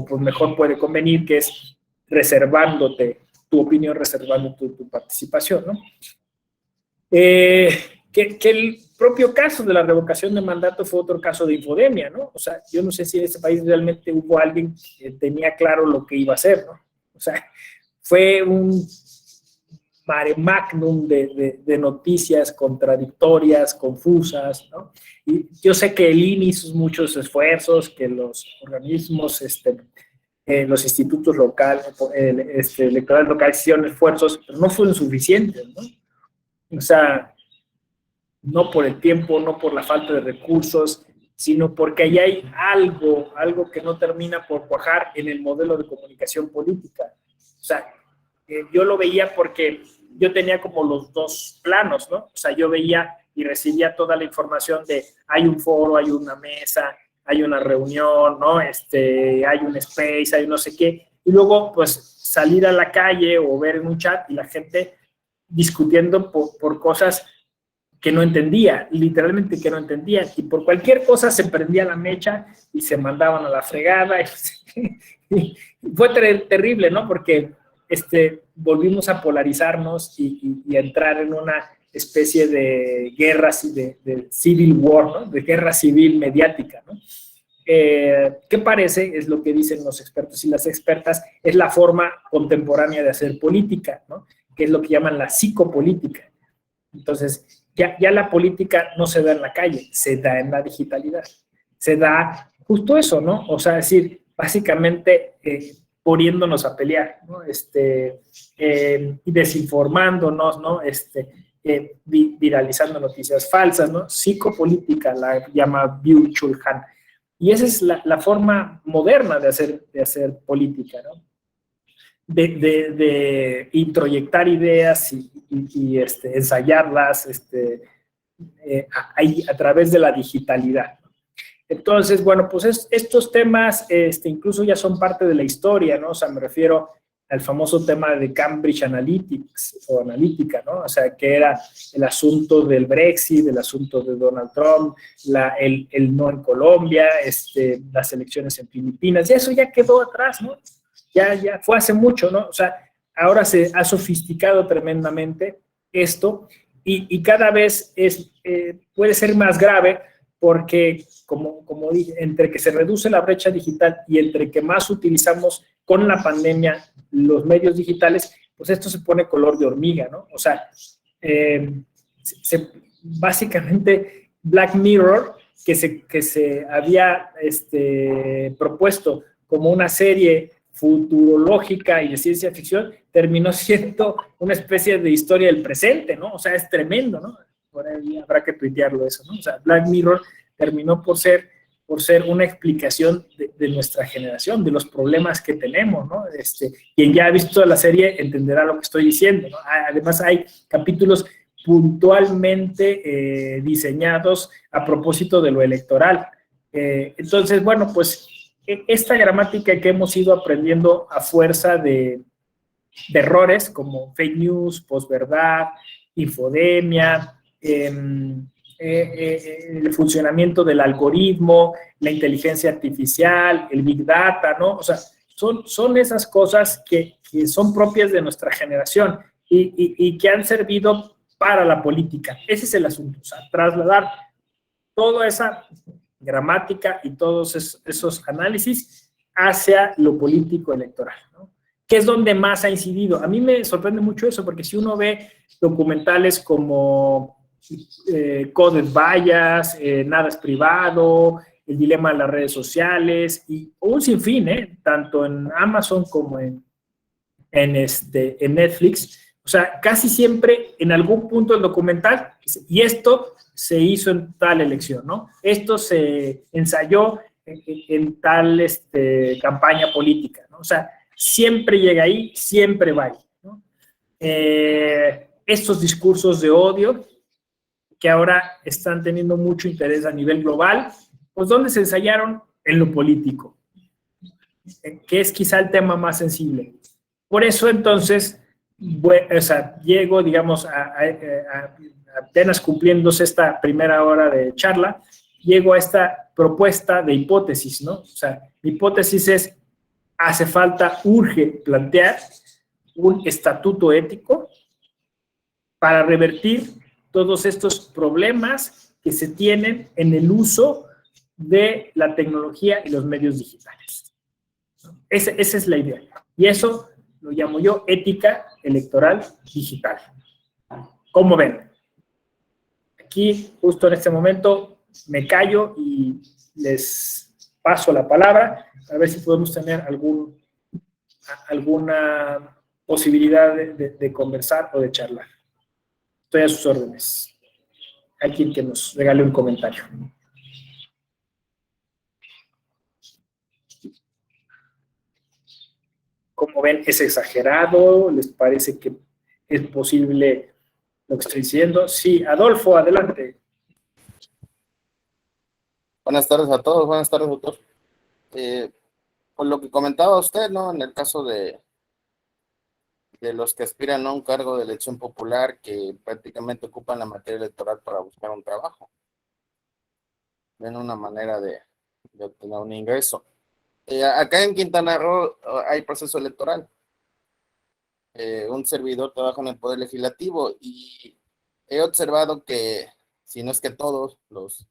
pues mejor puede convenir, que es reservándote tu opinión, reservando tu participación, ¿no? Que el propio caso de la revocación de mandato fue otro caso de infodemia, ¿no? O sea, yo no sé si en ese país realmente hubo alguien que tenía claro lo que iba a hacer, ¿no? O sea, fue un mare magnum de noticias contradictorias, confusas, ¿no? Y yo sé que el INE hizo muchos esfuerzos, que los organismos, los institutos locales, electorales locales hicieron esfuerzos, pero no fueron suficientes, ¿no? O sea, no por el tiempo, no por la falta de recursos, sino porque ahí hay algo que no termina por cuajar en el modelo de comunicación política. O sea, yo lo veía porque yo tenía como los dos planos, ¿no? O sea, yo veía y recibía toda la información de hay un foro, hay una mesa, hay una reunión, ¿no? Hay un space, hay no sé qué. Y luego, pues, salir a la calle o ver en un chat y la gente discutiendo por cosas que no entendía, literalmente que no entendían. Y por cualquier cosa se prendía la mecha y se mandaban a la fregada. Y fue terrible, ¿no? Porque volvimos a polarizarnos y a entrar en una especie de guerra, de civil war, ¿no? De guerra civil mediática, ¿no? ¿Qué parece? Es lo que dicen los expertos y las expertas, es la forma contemporánea de hacer política, ¿no? Que es lo que llaman la psicopolítica. Entonces, ya la política no se da en la calle, se da en la digitalidad. Se da justo eso, ¿no? O sea, es decir, básicamente poniéndonos a pelear, ¿no? Y desinformándonos, ¿no? Viralizando noticias falsas, ¿no? Psicopolítica la llama Byung-Chul Han. Y esa es la forma moderna de hacer política, ¿no? De introyectar ideas y ensayarlas a través de la digitalidad. Entonces, bueno, pues estos temas incluso ya son parte de la historia, ¿no? O sea, me refiero al famoso tema de Cambridge Analytica, ¿no? O sea, que era el asunto del Brexit, el asunto de Donald Trump, el no en Colombia, las elecciones en Filipinas, y eso ya quedó atrás, ¿no? Ya fue hace mucho, ¿no? O sea, ahora se ha sofisticado tremendamente esto y cada vez puede ser más grave porque, como dije, entre que se reduce la brecha digital y entre que más utilizamos con la pandemia los medios digitales, pues esto se pone color de hormiga, ¿no? O sea, básicamente Black Mirror, que se había propuesto como una serie futurológica y de ciencia ficción, terminó siendo una especie de historia del presente, ¿no? O sea, es tremendo, ¿no? por ahí habrá que tuitearlo eso, ¿no? O sea, Black Mirror terminó por ser una explicación de nuestra generación, de los problemas que tenemos, ¿no? Quien ya ha visto la serie entenderá lo que estoy diciendo, ¿no? Además, hay capítulos puntualmente diseñados a propósito de lo electoral. Entonces, bueno, pues esta gramática que hemos ido aprendiendo a fuerza de errores como fake news, posverdad, infodemia, el funcionamiento del algoritmo, la inteligencia artificial, el big data, ¿no? O sea, son esas cosas que son propias de nuestra generación y que han servido para la política. Ese es el asunto, o sea, trasladar toda esa gramática y todos esos análisis hacia lo político electoral, ¿no? Que es donde más ha incidido. A mí me sorprende mucho eso, porque si uno ve documentales como Coded Bias, Nada es privado, El dilema de las redes sociales, y un sinfín, tanto en Amazon como en Netflix, o sea, casi siempre en algún punto del documental, y esto se hizo en tal elección, ¿no? Esto se ensayó en tal campaña política, ¿no? O sea, siempre llega ahí, siempre va ahí, ¿no? Estos discursos de odio que ahora están teniendo mucho interés a nivel global, pues ¿dónde se ensayaron? En lo político, que es quizá el tema más sensible. Por eso entonces, o sea, llego, digamos, apenas cumpliéndose esta primera hora de charla, llego a esta propuesta de hipótesis, ¿no? O sea, mi hipótesis es, hace falta, urge plantear un estatuto ético para revertir todos estos problemas que se tienen en el uso de la tecnología y los medios digitales. Esa es la idea. Y eso lo llamo yo ética electoral digital. ¿Cómo ven? Aquí, justo en este momento, me callo y les paso la palabra a ver si podemos tener alguna posibilidad de conversar o de charlar. Estoy a sus órdenes. Hay quien que nos regale un comentario. ¿Cómo ven? ¿Es exagerado? ¿Les parece que es posible lo que estoy diciendo? Sí, Adolfo, adelante. Buenas tardes a todos, buenas tardes, doctor. Por lo que comentaba usted, ¿no? En el caso de los que aspiran a un cargo de elección popular que prácticamente ocupan la materia electoral para buscar un trabajo. Ven una manera de obtener un ingreso. Acá en Quintana Roo hay proceso electoral. Un servidor trabaja en el Poder Legislativo y he observado que, si no es que todos los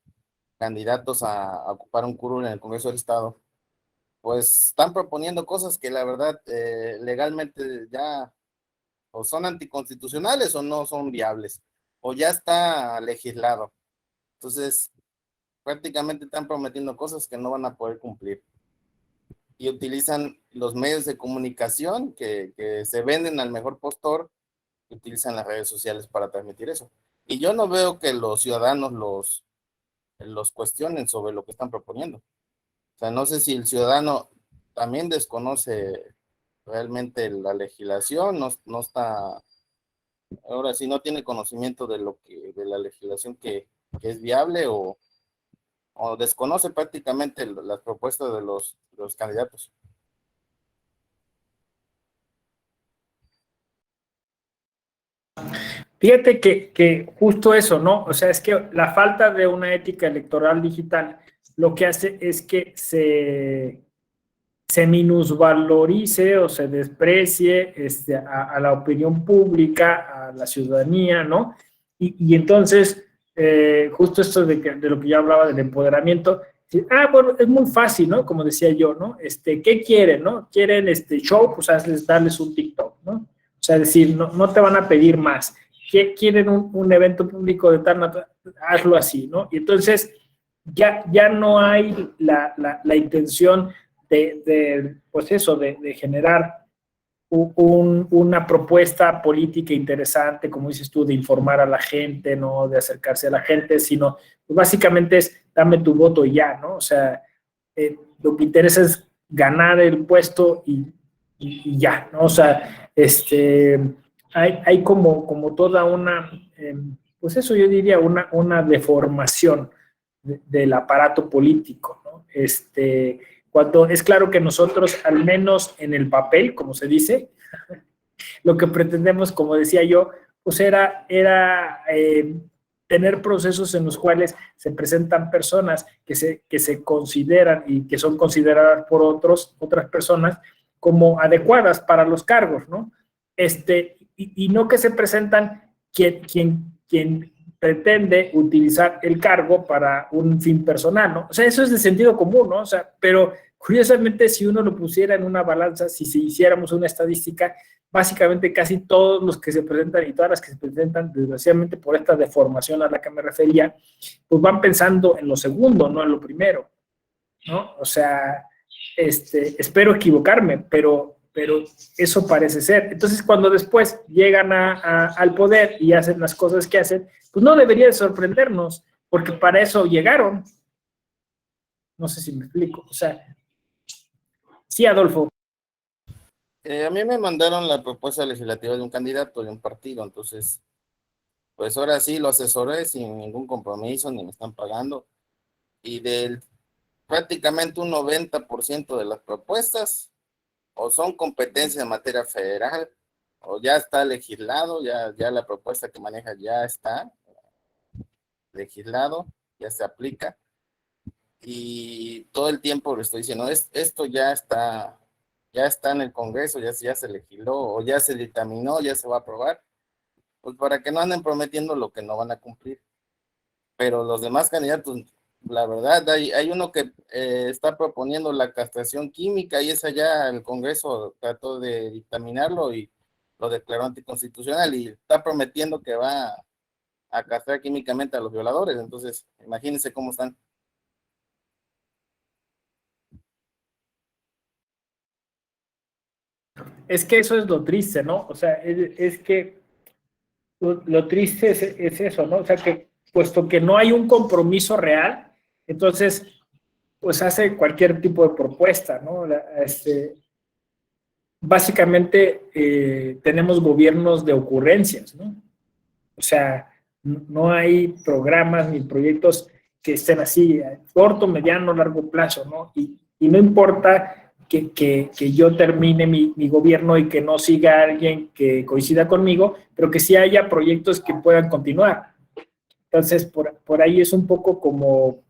candidatos a ocupar un curul en el Congreso del Estado, pues están proponiendo cosas que la verdad legalmente ya o son anticonstitucionales o no son viables, o ya está legislado. Entonces, prácticamente están prometiendo cosas que no van a poder cumplir. Y utilizan los medios de comunicación que se venden al mejor postor, y utilizan las redes sociales para transmitir eso. Y yo no veo que los ciudadanos los cuestionen sobre lo que están proponiendo. O sea, no sé si el ciudadano también desconoce realmente la legislación, no está, ahora sí no tiene conocimiento de la legislación que es viable o desconoce prácticamente las propuestas de los candidatos. Fíjate que justo eso, ¿no? O sea, es que la falta de una ética electoral digital lo que hace es que se minusvalorice o se desprecie a la opinión pública, a la ciudadanía, ¿no? Y entonces, justo esto de lo que yo hablaba del empoderamiento, bueno, es muy fácil, ¿no? Como decía yo, ¿no? ¿Qué quieren, no? ¿Quieren show? Pues darles un TikTok, ¿no? O sea, decir, no te van a pedir más. ¿Quieren un evento público de tal naturaleza? Hazlo así, ¿no? Y entonces ya no hay la intención pues eso, de generar una propuesta política interesante, como dices tú, de informar a la gente, no de acercarse a la gente, sino pues básicamente es dame tu voto y ya, ¿no? O sea, lo que interesa es ganar el puesto y ya, ¿no? O sea, hay como toda una, pues eso yo diría, una deformación del aparato político, ¿no? Cuando es claro que nosotros, al menos en el papel, como se dice, lo que pretendemos, como decía yo, pues era tener procesos en los cuales se presentan personas que se consideran y que son consideradas por otras personas como adecuadas para los cargos, ¿no? Y no que se presentan quien pretende utilizar el cargo para un fin personal, ¿no? O sea, eso es de sentido común, ¿no? O sea, pero curiosamente, si uno lo pusiera en una balanza, si hiciéramos una estadística, básicamente casi todos los que se presentan y todas las que se presentan, desgraciadamente por esta deformación a la que me refería, pues van pensando en lo segundo, no en lo primero, ¿no? O sea, espero equivocarme, pero eso parece ser. Entonces, cuando después llegan al poder y hacen las cosas que hacen, pues no debería de sorprendernos, porque para eso llegaron. No sé si me explico. O sea, sí, Adolfo. A mí me mandaron la propuesta legislativa de un candidato de un partido, entonces, pues ahora sí lo asesoré sin ningún compromiso, ni me están pagando, y prácticamente un 90% de las propuestas o son competencias en materia federal, o ya está legislado, ya la propuesta que maneja ya está legislado, ya se aplica, y todo el tiempo le estoy diciendo, esto ya está en el Congreso, ya se legisló, o ya se dictaminó, ya se va a aprobar, pues para que no anden prometiendo lo que no van a cumplir. Pero los demás candidatos, la verdad, hay uno que está proponiendo la castración química y esa ya el Congreso trató de dictaminarlo y lo declaró anticonstitucional y está prometiendo que va a castrar químicamente a los violadores. Entonces, imagínense cómo están. Es que eso es lo triste, ¿no? O sea, es que lo triste es eso, ¿no? O sea, que puesto que no hay un compromiso real, entonces, pues hace cualquier tipo de propuesta, ¿no? Básicamente tenemos gobiernos de ocurrencias, ¿no? O sea, no hay programas ni proyectos que estén así a corto, mediano, largo plazo, ¿no? Y no importa que yo termine mi gobierno y que no siga alguien que coincida conmigo, pero que sí haya proyectos que puedan continuar. Entonces, por ahí es un poco como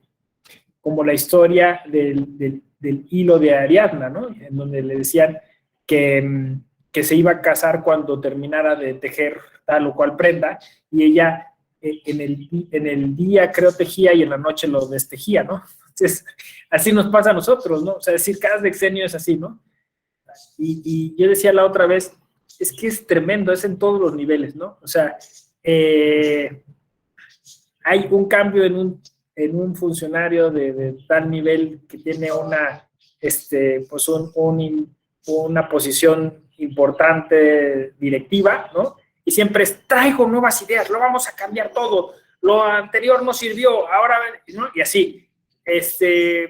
la historia del hilo de Ariadna, ¿no? En donde le decían que se iba a casar cuando terminara de tejer tal o cual prenda, y ella en el día creo tejía y en la noche lo destejía, ¿no? Entonces, así nos pasa a nosotros, ¿no? O sea, decir, cada sexenio es así, ¿no? Y yo decía la otra vez, es que es tremendo, es en todos los niveles, ¿no? O sea, hay un cambio en un funcionario de tal nivel que tiene pues una posición importante directiva, ¿no? Y siempre traigo nuevas ideas, lo vamos a cambiar todo, lo anterior no sirvió, ahora, ¿no? Y así,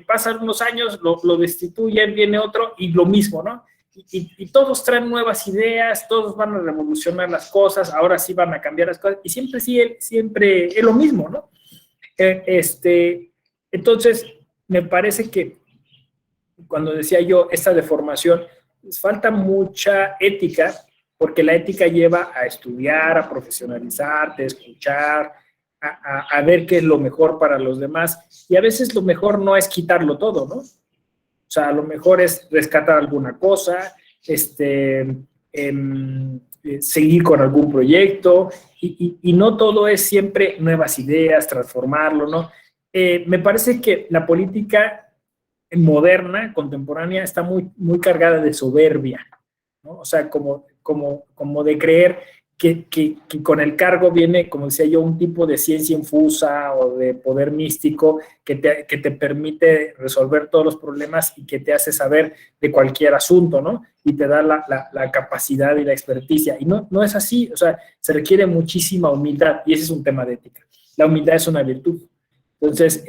pasan unos años, lo destituyen, viene otro y lo mismo, ¿no? Y todos traen nuevas ideas, todos van a revolucionar las cosas, ahora sí van a cambiar las cosas, y siempre es lo mismo, ¿no? Entonces, me parece que cuando decía yo esta deformación, falta mucha ética, porque la ética lleva a estudiar, a profesionalizarte, a escuchar, a ver qué es lo mejor para los demás, y a veces lo mejor no es quitarlo todo, ¿no? O sea, a lo mejor es rescatar alguna cosa, seguir con algún proyecto, y no todo es siempre nuevas ideas, transformarlo, ¿no? Me parece que la política moderna, contemporánea, está muy cargada de soberbia, ¿no? O sea, como de creer que con el cargo viene, como decía yo, un tipo de ciencia infusa o de poder místico que te permite resolver todos los problemas y que te hace saber de cualquier asunto, ¿no? Y te da la capacidad y la experticia. Y no es así, o sea, se requiere muchísima humildad y ese es un tema de ética. La humildad es una virtud. Entonces,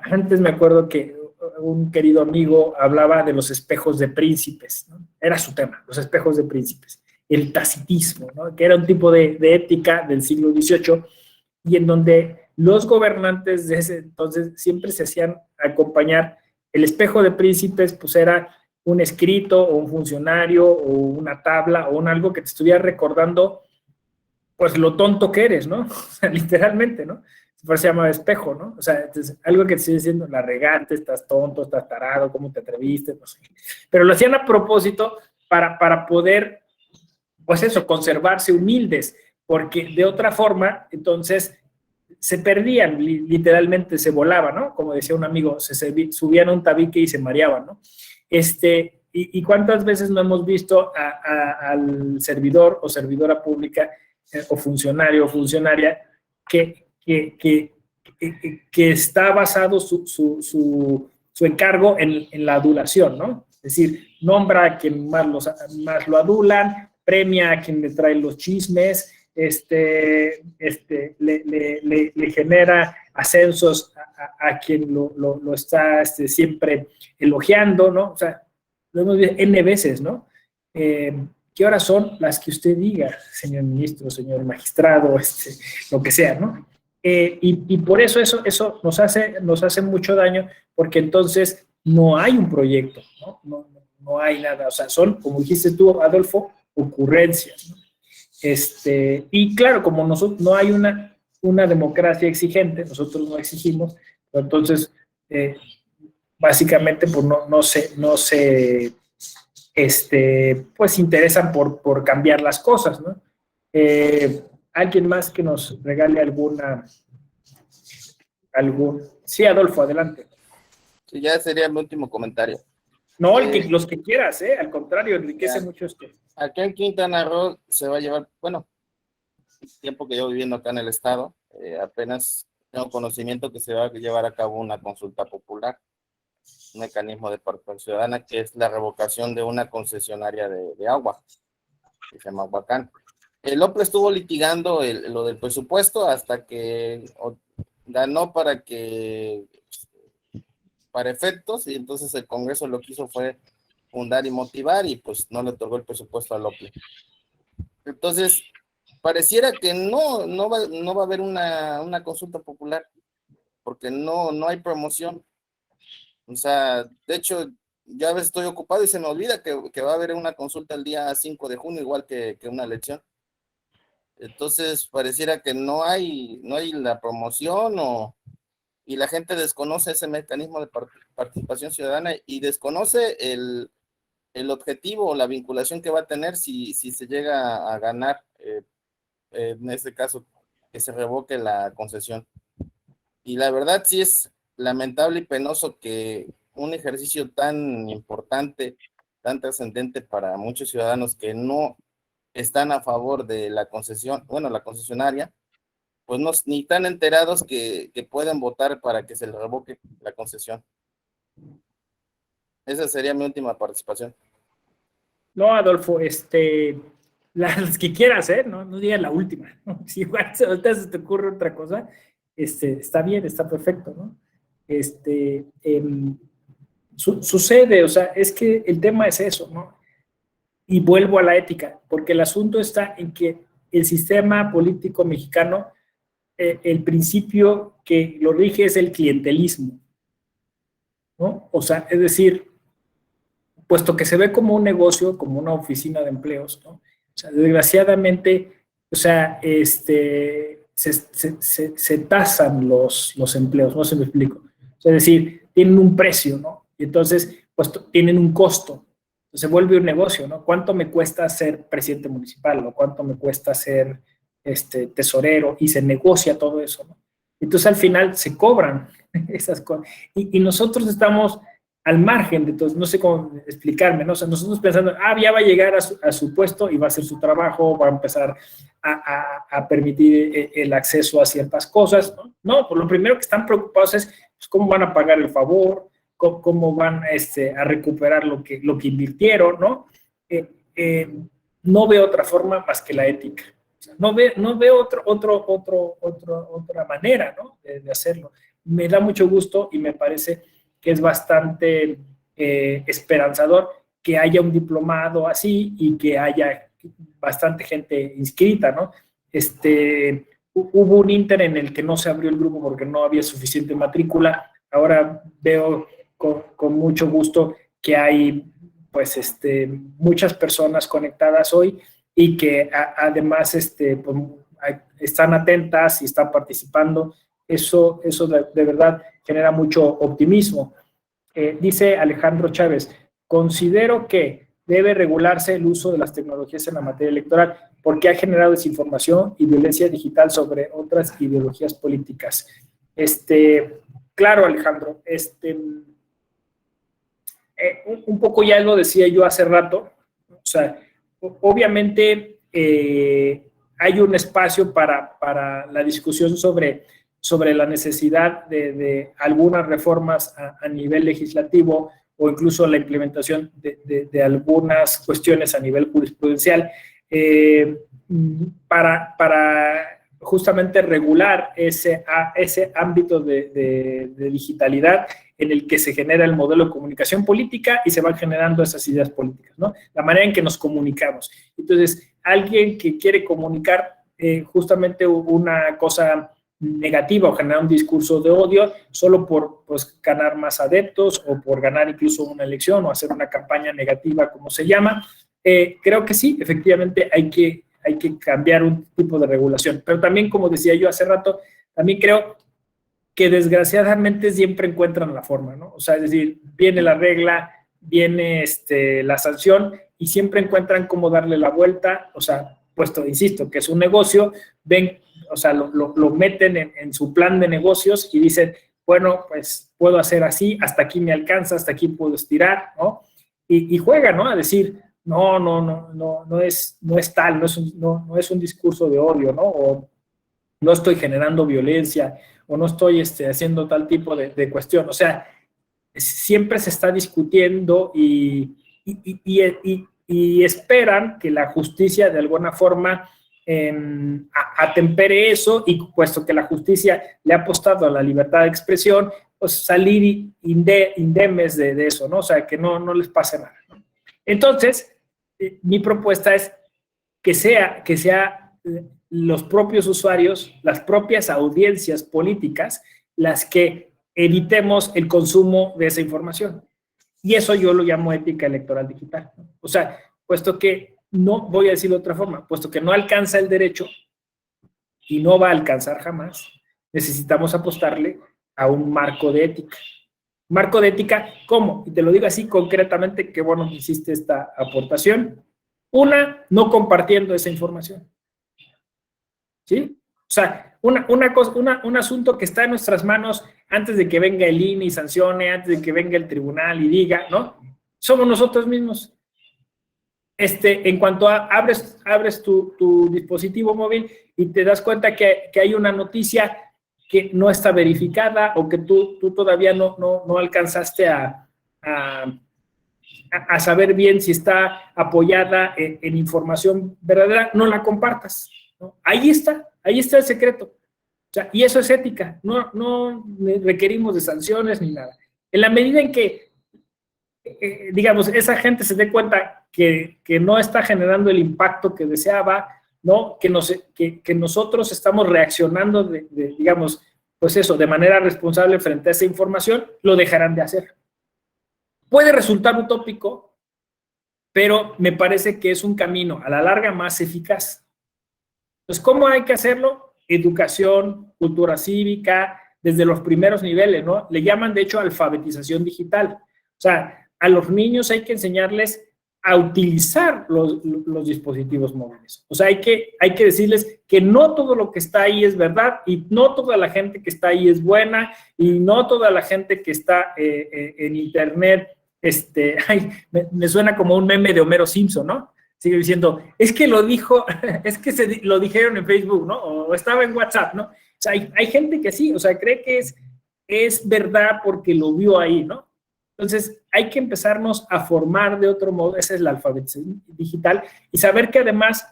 antes me acuerdo que un querido amigo hablaba de los espejos de príncipes, ¿no? Era su tema, los espejos de príncipes. El tacitismo, ¿no? Que era un tipo de ética del siglo XVIII y en donde los gobernantes de ese entonces siempre se hacían acompañar. El espejo de príncipes pues era un escrito o un funcionario o una tabla o un algo que te estuviera recordando pues lo tonto que eres, ¿no? O sea, literalmente, ¿no? Por eso se llama espejo, ¿no? O sea, entonces, algo que te estoy diciendo, la regaste, estás tonto, estás tarado, ¿cómo te atreviste? No sé. Pero lo hacían a propósito para poder pues eso, conservarse humildes, porque de otra forma, entonces, se perdían, literalmente se volaban, ¿no? Como decía un amigo, subían a un tabique y se mareaban, ¿no? ¿Y cuántas veces no hemos visto al servidor o servidora pública o funcionario o funcionaria que está basado su encargo en la adulación, ¿no? Es decir, nombra a quien más lo adulan, premia a quien le trae los chismes, le genera ascensos a quien lo está siempre elogiando, ¿no? O sea, lo hemos visto N veces, ¿no? ¿Qué horas son? Las que usted diga, señor ministro, señor magistrado, lo que sea, ¿no? Y por eso nos hace mucho daño, porque entonces no hay un proyecto, ¿no? No hay nada, o sea, son, como dijiste tú, Adolfo, ocurrencias, ¿no? Y claro, como no hay una democracia exigente, nosotros no exigimos, entonces básicamente pues no se pues interesan por cambiar las cosas, ¿no? ¿Alguien más que nos regale Sí, Adolfo, adelante. Sí, ya sería mi último comentario. No, los que quieras, al contrario, enriquece mucho esto. Aquí en Quintana Roo se va a llevar, bueno, tiempo que llevo viviendo acá en el estado, apenas tengo conocimiento que se va a llevar a cabo una consulta popular, un mecanismo de participación ciudadana, que es la revocación de una concesionaria de agua, que se llama Huacán. El OPLE estuvo litigando lo del presupuesto hasta que ganó para efectos, y entonces el Congreso lo que hizo fue fundar y motivar, y pues no le otorgó el presupuesto al OPLE. Entonces, pareciera que no va a haber una consulta popular, porque no hay promoción. O sea, de hecho, ya a veces estoy ocupado y se me olvida que va a haber una consulta el día 5 de junio, igual que una elección. Entonces, pareciera que no hay la promoción, y la gente desconoce ese mecanismo de participación ciudadana y desconoce el objetivo o la vinculación que va a tener si se llega a ganar, en este caso, que se revoque la concesión. Y la verdad sí es lamentable y penoso que un ejercicio tan importante, tan trascendente para muchos ciudadanos que no están a favor de la concesión, bueno, la concesionaria, pues ni tan enterados que pueden votar para que se le revoque la concesión. Esa sería mi última participación. No, Adolfo, las que quieras, no digas la última, ¿no? Si igual ahorita se te ocurre otra cosa, está bien, está perfecto, ¿no? Sucede, o sea, es que el tema es eso, ¿no? Y vuelvo a la ética, porque el asunto está en que el sistema político mexicano, el principio que lo rige es el clientelismo, ¿no? O sea, es decir, puesto que se ve como un negocio, como una oficina de empleos, ¿no? O sea, desgraciadamente, o sea, se tasan los empleos, no se me explico. O sea, es decir, tienen un precio, ¿no? Y entonces, pues tienen un costo. Se vuelve un negocio, ¿no? ¿Cuánto me cuesta ser presidente municipal? ¿O cuánto me cuesta ser tesorero? Y se negocia todo eso, ¿no? Entonces, al final, se cobran esas cosas. Y nosotros estamos al margen de todo, no sé cómo explicarme, ¿no? O sea, nosotros pensando, ya va a llegar a su puesto y va a hacer su trabajo, va a empezar a permitir el acceso a ciertas cosas, ¿no? No, por lo primero que están preocupados es pues, cómo van a pagar el favor, cómo van a recuperar lo que invirtieron, ¿no? No veo otra forma más que la ética. O sea, no veo otra manera, ¿no? de hacerlo. Me da mucho gusto y me parece que es bastante esperanzador que haya un diplomado así y que haya bastante gente inscrita, ¿no? Hubo un inter en el que no se abrió el grupo porque no había suficiente matrícula. Ahora veo con mucho gusto que hay, pues, muchas personas conectadas hoy y que además pues, están atentas y están participando. Eso de verdad genera mucho optimismo. Dice Alejandro Chávez, considero que debe regularse el uso de las tecnologías en la materia electoral porque ha generado desinformación y violencia digital sobre otras ideologías políticas. Claro, Alejandro, un poco ya lo decía yo hace rato, o sea, obviamente hay un espacio para la discusión sobre la necesidad de algunas reformas a nivel legislativo o incluso la implementación de algunas cuestiones a nivel jurisprudencial para justamente regular ese ámbito de digitalidad en el que se genera el modelo de comunicación política y se van generando esas ideas políticas, ¿no? La manera en que nos comunicamos. Entonces, alguien que quiere comunicar justamente una cosa negativa o generar un discurso de odio solo por pues, ganar más adeptos o por ganar incluso una elección o hacer una campaña negativa, como se llama, creo que sí, efectivamente hay que cambiar un tipo de regulación. Pero también, como decía yo hace rato, también creo que desgraciadamente siempre encuentran la forma, ¿no? O sea, es decir, viene la regla, viene la sanción y siempre encuentran cómo darle la vuelta, o sea, puesto, insisto, que es un negocio, ven, o sea, lo meten en su plan de negocios y dicen, bueno, pues puedo hacer así, hasta aquí me alcanza, hasta aquí puedo estirar, ¿no? Y juegan, ¿no? A decir, no es tal, no es un discurso de odio, ¿no? O no estoy generando violencia, o no estoy haciendo tal tipo de cuestión. O sea, siempre se está discutiendo y esperan que la justicia de alguna forma atempere eso, y puesto que la justicia le ha apostado a la libertad de expresión, pues salir indemnes de eso, ¿no? O sea, que no les pase nada, ¿no? Entonces, mi propuesta es que sea los propios usuarios, las propias audiencias políticas, las que evitemos el consumo de esa información. Y eso yo lo llamo ética electoral digital, ¿no? O sea, puesto que no, voy a decirlo de otra forma, puesto que no alcanza el derecho y no va a alcanzar jamás, necesitamos apostarle a un marco de ética. Marco de ética, ¿cómo? Y te lo digo así concretamente, qué bueno que hiciste esta aportación. Una, no compartiendo esa información. ¿Sí? O sea, un asunto que está en nuestras manos antes de que venga el INE y sancione, antes de que venga el tribunal y diga, ¿no? Somos nosotros mismos. En cuanto a abres tu dispositivo móvil y te das cuenta que hay una noticia que no está verificada o que tú todavía no alcanzaste a saber bien si está apoyada en información verdadera, no la compartas, ¿no? Ahí está el secreto. O sea, y eso es ética, no requerimos de sanciones ni nada. En la medida en que digamos, esa gente se dé cuenta que no está generando el impacto que deseaba, ¿no? Que nosotros estamos reaccionando, digamos, pues eso, de manera responsable frente a esa información, lo dejarán de hacer. Puede resultar utópico, pero me parece que es un camino a la larga más eficaz. Entonces, ¿cómo hay que hacerlo? Educación, cultura cívica, desde los primeros niveles, ¿no? Le llaman, de hecho, alfabetización digital. O sea, a los niños hay que enseñarles a utilizar los dispositivos móviles. O sea, hay que decirles que no todo lo que está ahí es verdad y no toda la gente que está ahí es buena y no toda la gente que está en internet, me suena como un meme de Homero Simpson, ¿no? Sigue diciendo, es que lo dijo, es que lo dijeron en Facebook, ¿no? O estaba en WhatsApp, ¿no? O sea, hay gente que sí, o sea, cree que es verdad porque lo vio ahí, ¿no? Entonces, hay que empezarnos a formar de otro modo, esa es la alfabetización digital, y saber que además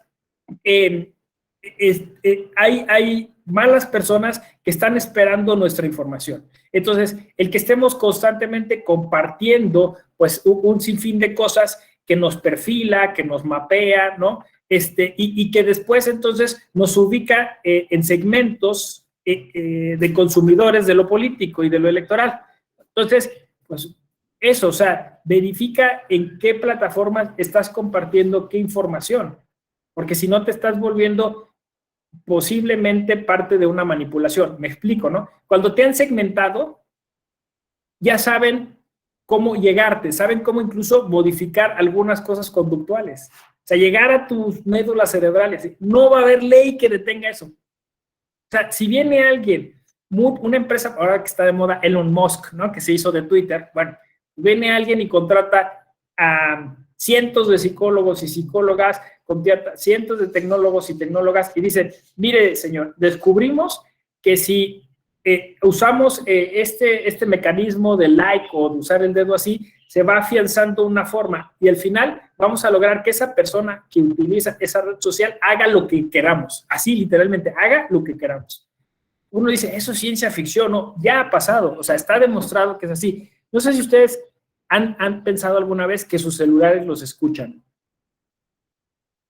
hay malas personas que están esperando nuestra información. Entonces, el que estemos constantemente compartiendo, pues, un sinfín de cosas que nos perfila, que nos mapea, ¿no? Y que después, entonces, nos ubica en segmentos de consumidores de lo político y de lo electoral. Entonces, pues, eso, o sea, verifica en qué plataformas estás compartiendo qué información, porque si no te estás volviendo posiblemente parte de una manipulación. Me explico, ¿no? Cuando te han segmentado, ya saben cómo llegarte, saben cómo incluso modificar algunas cosas conductuales. O sea, llegar a tus médulas cerebrales. No va a haber ley que detenga eso. O sea, si viene alguien, una empresa, ahora que está de moda, Elon Musk, ¿no? Que se hizo de Twitter, bueno, viene alguien y contrata a cientos de psicólogos y psicólogas, contrata cientos de tecnólogos y tecnólogas y dicen, mire, señor, descubrimos que si usamos este mecanismo de like o de usar el dedo así, se va afianzando una forma y al final vamos a lograr que esa persona que utiliza esa red social haga lo que queramos, así literalmente, haga lo que queramos. Uno dice, eso es ciencia ficción, no, ya ha pasado, o sea, está demostrado que es así. No sé si ustedes han pensado alguna vez que sus celulares los escuchan.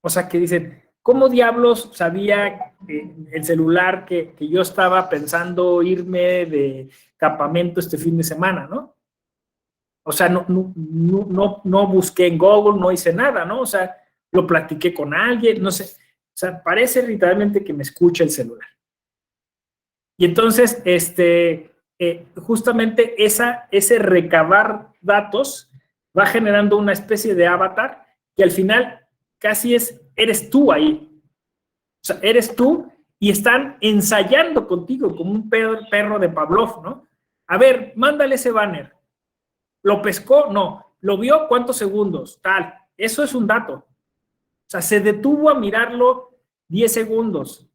O sea, que dicen, ¿cómo diablos sabía el celular que yo estaba pensando irme de campamento este fin de semana, ¿no? O sea, no busqué en Google, no hice nada, ¿no? O sea, lo platiqué con alguien, no sé. O sea, parece literalmente que me escucha el celular. Y entonces, justamente ese recabar datos va generando una especie de avatar que al final casi eres tú ahí. O sea, eres tú y están ensayando contigo como un perro de Pavlov, ¿no? A ver, mándale ese banner. ¿Lo pescó? No. ¿Lo vio? ¿Cuántos segundos? Tal. Eso es un dato. O sea, se detuvo a mirarlo 10 segundos.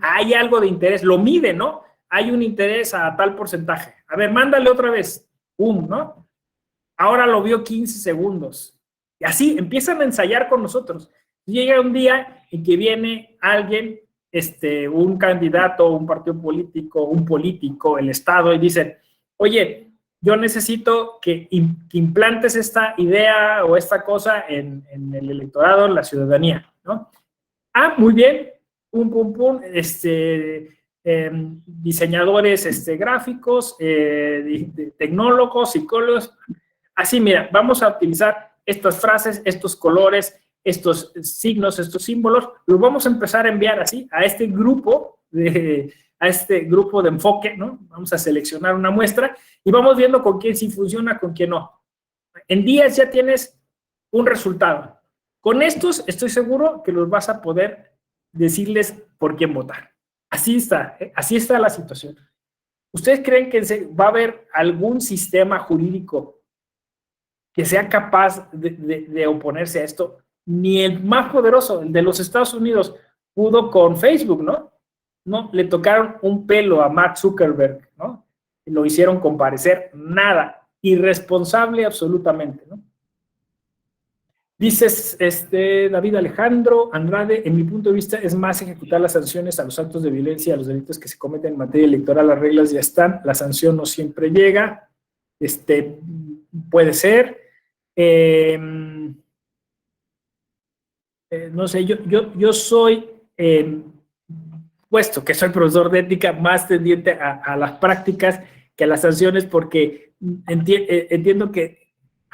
Hay algo de interés. Lo mide, ¿no? Hay un interés a tal porcentaje. A ver, mándale otra vez. ¿No? Ahora lo vio 15 segundos. Y así empiezan a ensayar con nosotros. Llega un día en que viene alguien, un candidato, un partido político, un político, el Estado, y dicen, oye, yo necesito que implantes esta idea o esta cosa en el electorado, en la ciudadanía, ¿no? Ah, muy bien, pum, diseñadores gráficos, tecnólogos, psicólogos. Así, mira, vamos a utilizar estas frases, estos colores, estos signos, estos símbolos, los vamos a empezar a enviar así a este grupo de enfoque, ¿no? Vamos a seleccionar una muestra y vamos viendo con quién sí funciona, con quién no. En días ya tienes un resultado. Con estos estoy seguro que los vas a poder decirles por quién votar. Así está la situación. ¿Ustedes creen que va a haber algún sistema jurídico que sea capaz de oponerse a esto? Ni el más poderoso, el de los Estados Unidos, pudo con Facebook, ¿no? No, le tocaron un pelo a Mark Zuckerberg, ¿no? Lo hicieron comparecer, nada, irresponsable absolutamente, ¿no? Dices, David Alejandro Andrade, en mi punto de vista es más ejecutar las sanciones a los actos de violencia, a los delitos que se cometen en materia electoral, las reglas ya están, la sanción no siempre llega, puede ser, no sé, yo soy, puesto que soy profesor de ética, más tendiente a las prácticas que a las sanciones, porque entiendo que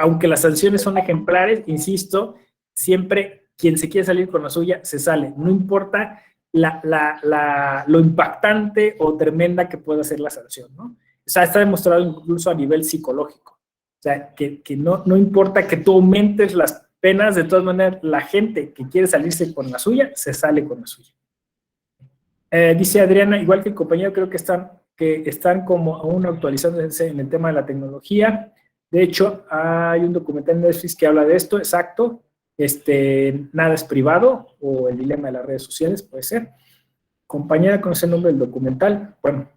aunque las sanciones son ejemplares, insisto, siempre quien se quiere salir con la suya se sale, no importa lo impactante o tremenda que pueda ser la sanción, ¿no? O sea, está demostrado incluso a nivel psicológico. O sea, que no importa que tú aumentes las penas, de todas maneras, la gente que quiere salirse con la suya, se sale con la suya. Dice Adriana, igual que el compañero, creo que están como aún actualizándose en el tema de la tecnología. De hecho, hay un documental en Netflix que habla de esto, exacto. Nada es privado, o el dilema de las redes sociales, puede ser. Compañera, ¿conoce el nombre del documental? Bueno,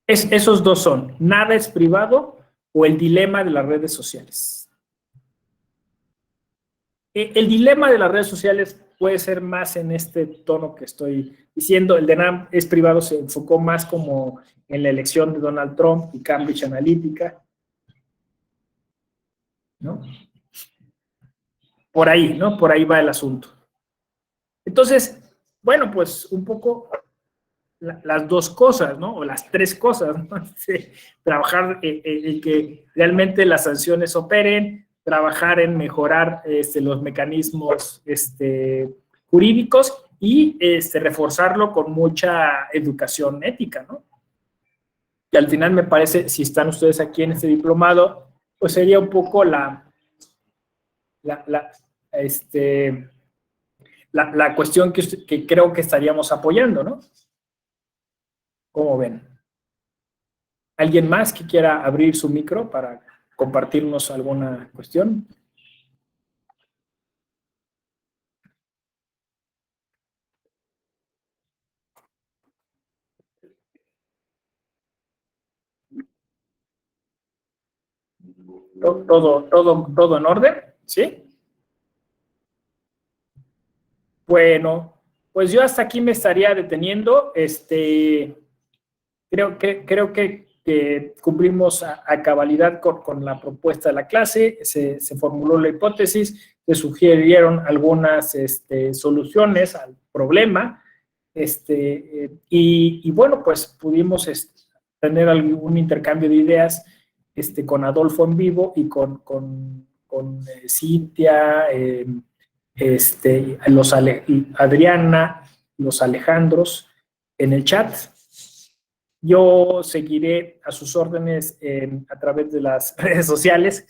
esos dos son, nada es privado o el dilema de las redes sociales. El dilema de las redes sociales puede ser más en este tono que estoy diciendo. El de nada es privado se enfocó más como en la elección de Donald Trump y Cambridge Analytica, ¿no? Por ahí, ¿no? Por ahí va el asunto. Entonces, bueno, pues un poco las dos cosas, ¿no? O las tres cosas, ¿no? Trabajar en que realmente las sanciones operen, trabajar en mejorar los mecanismos jurídicos y reforzarlo con mucha educación ética, ¿no? Y al final me parece, si están ustedes aquí en este diplomado, pues sería un poco la cuestión que creo que estaríamos apoyando, ¿no? ¿Cómo ven? ¿Alguien más que quiera abrir su micro para compartirnos alguna cuestión? ¿Todo en orden? ¿Sí? Bueno, pues yo hasta aquí me estaría deteniendo. Creo que cumplimos a cabalidad con la propuesta de la clase, se formuló la hipótesis, se sugirieron algunas soluciones al problema, y bueno, pues pudimos tener algún intercambio de ideas con Adolfo en vivo y con Cintia, Adriana, los Alejandros en el chat. Yo seguiré a sus órdenes a través de las redes sociales,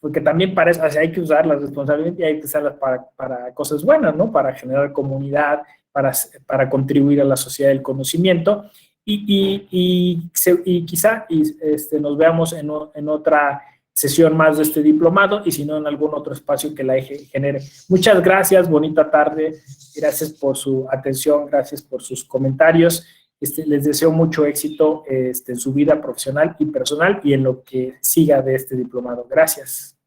porque también para eso, o sea, hay que usarlas responsablemente y hay que usarlas para cosas buenas, ¿no? Para generar comunidad, para contribuir a la sociedad del conocimiento y quizá nos veamos en otra sesión más de este diplomado y si no en algún otro espacio que la eje genere. Muchas gracias, bonita tarde, gracias por su atención, gracias por sus comentarios. Les deseo mucho éxito en su vida profesional y personal y en lo que siga de este diplomado. Gracias.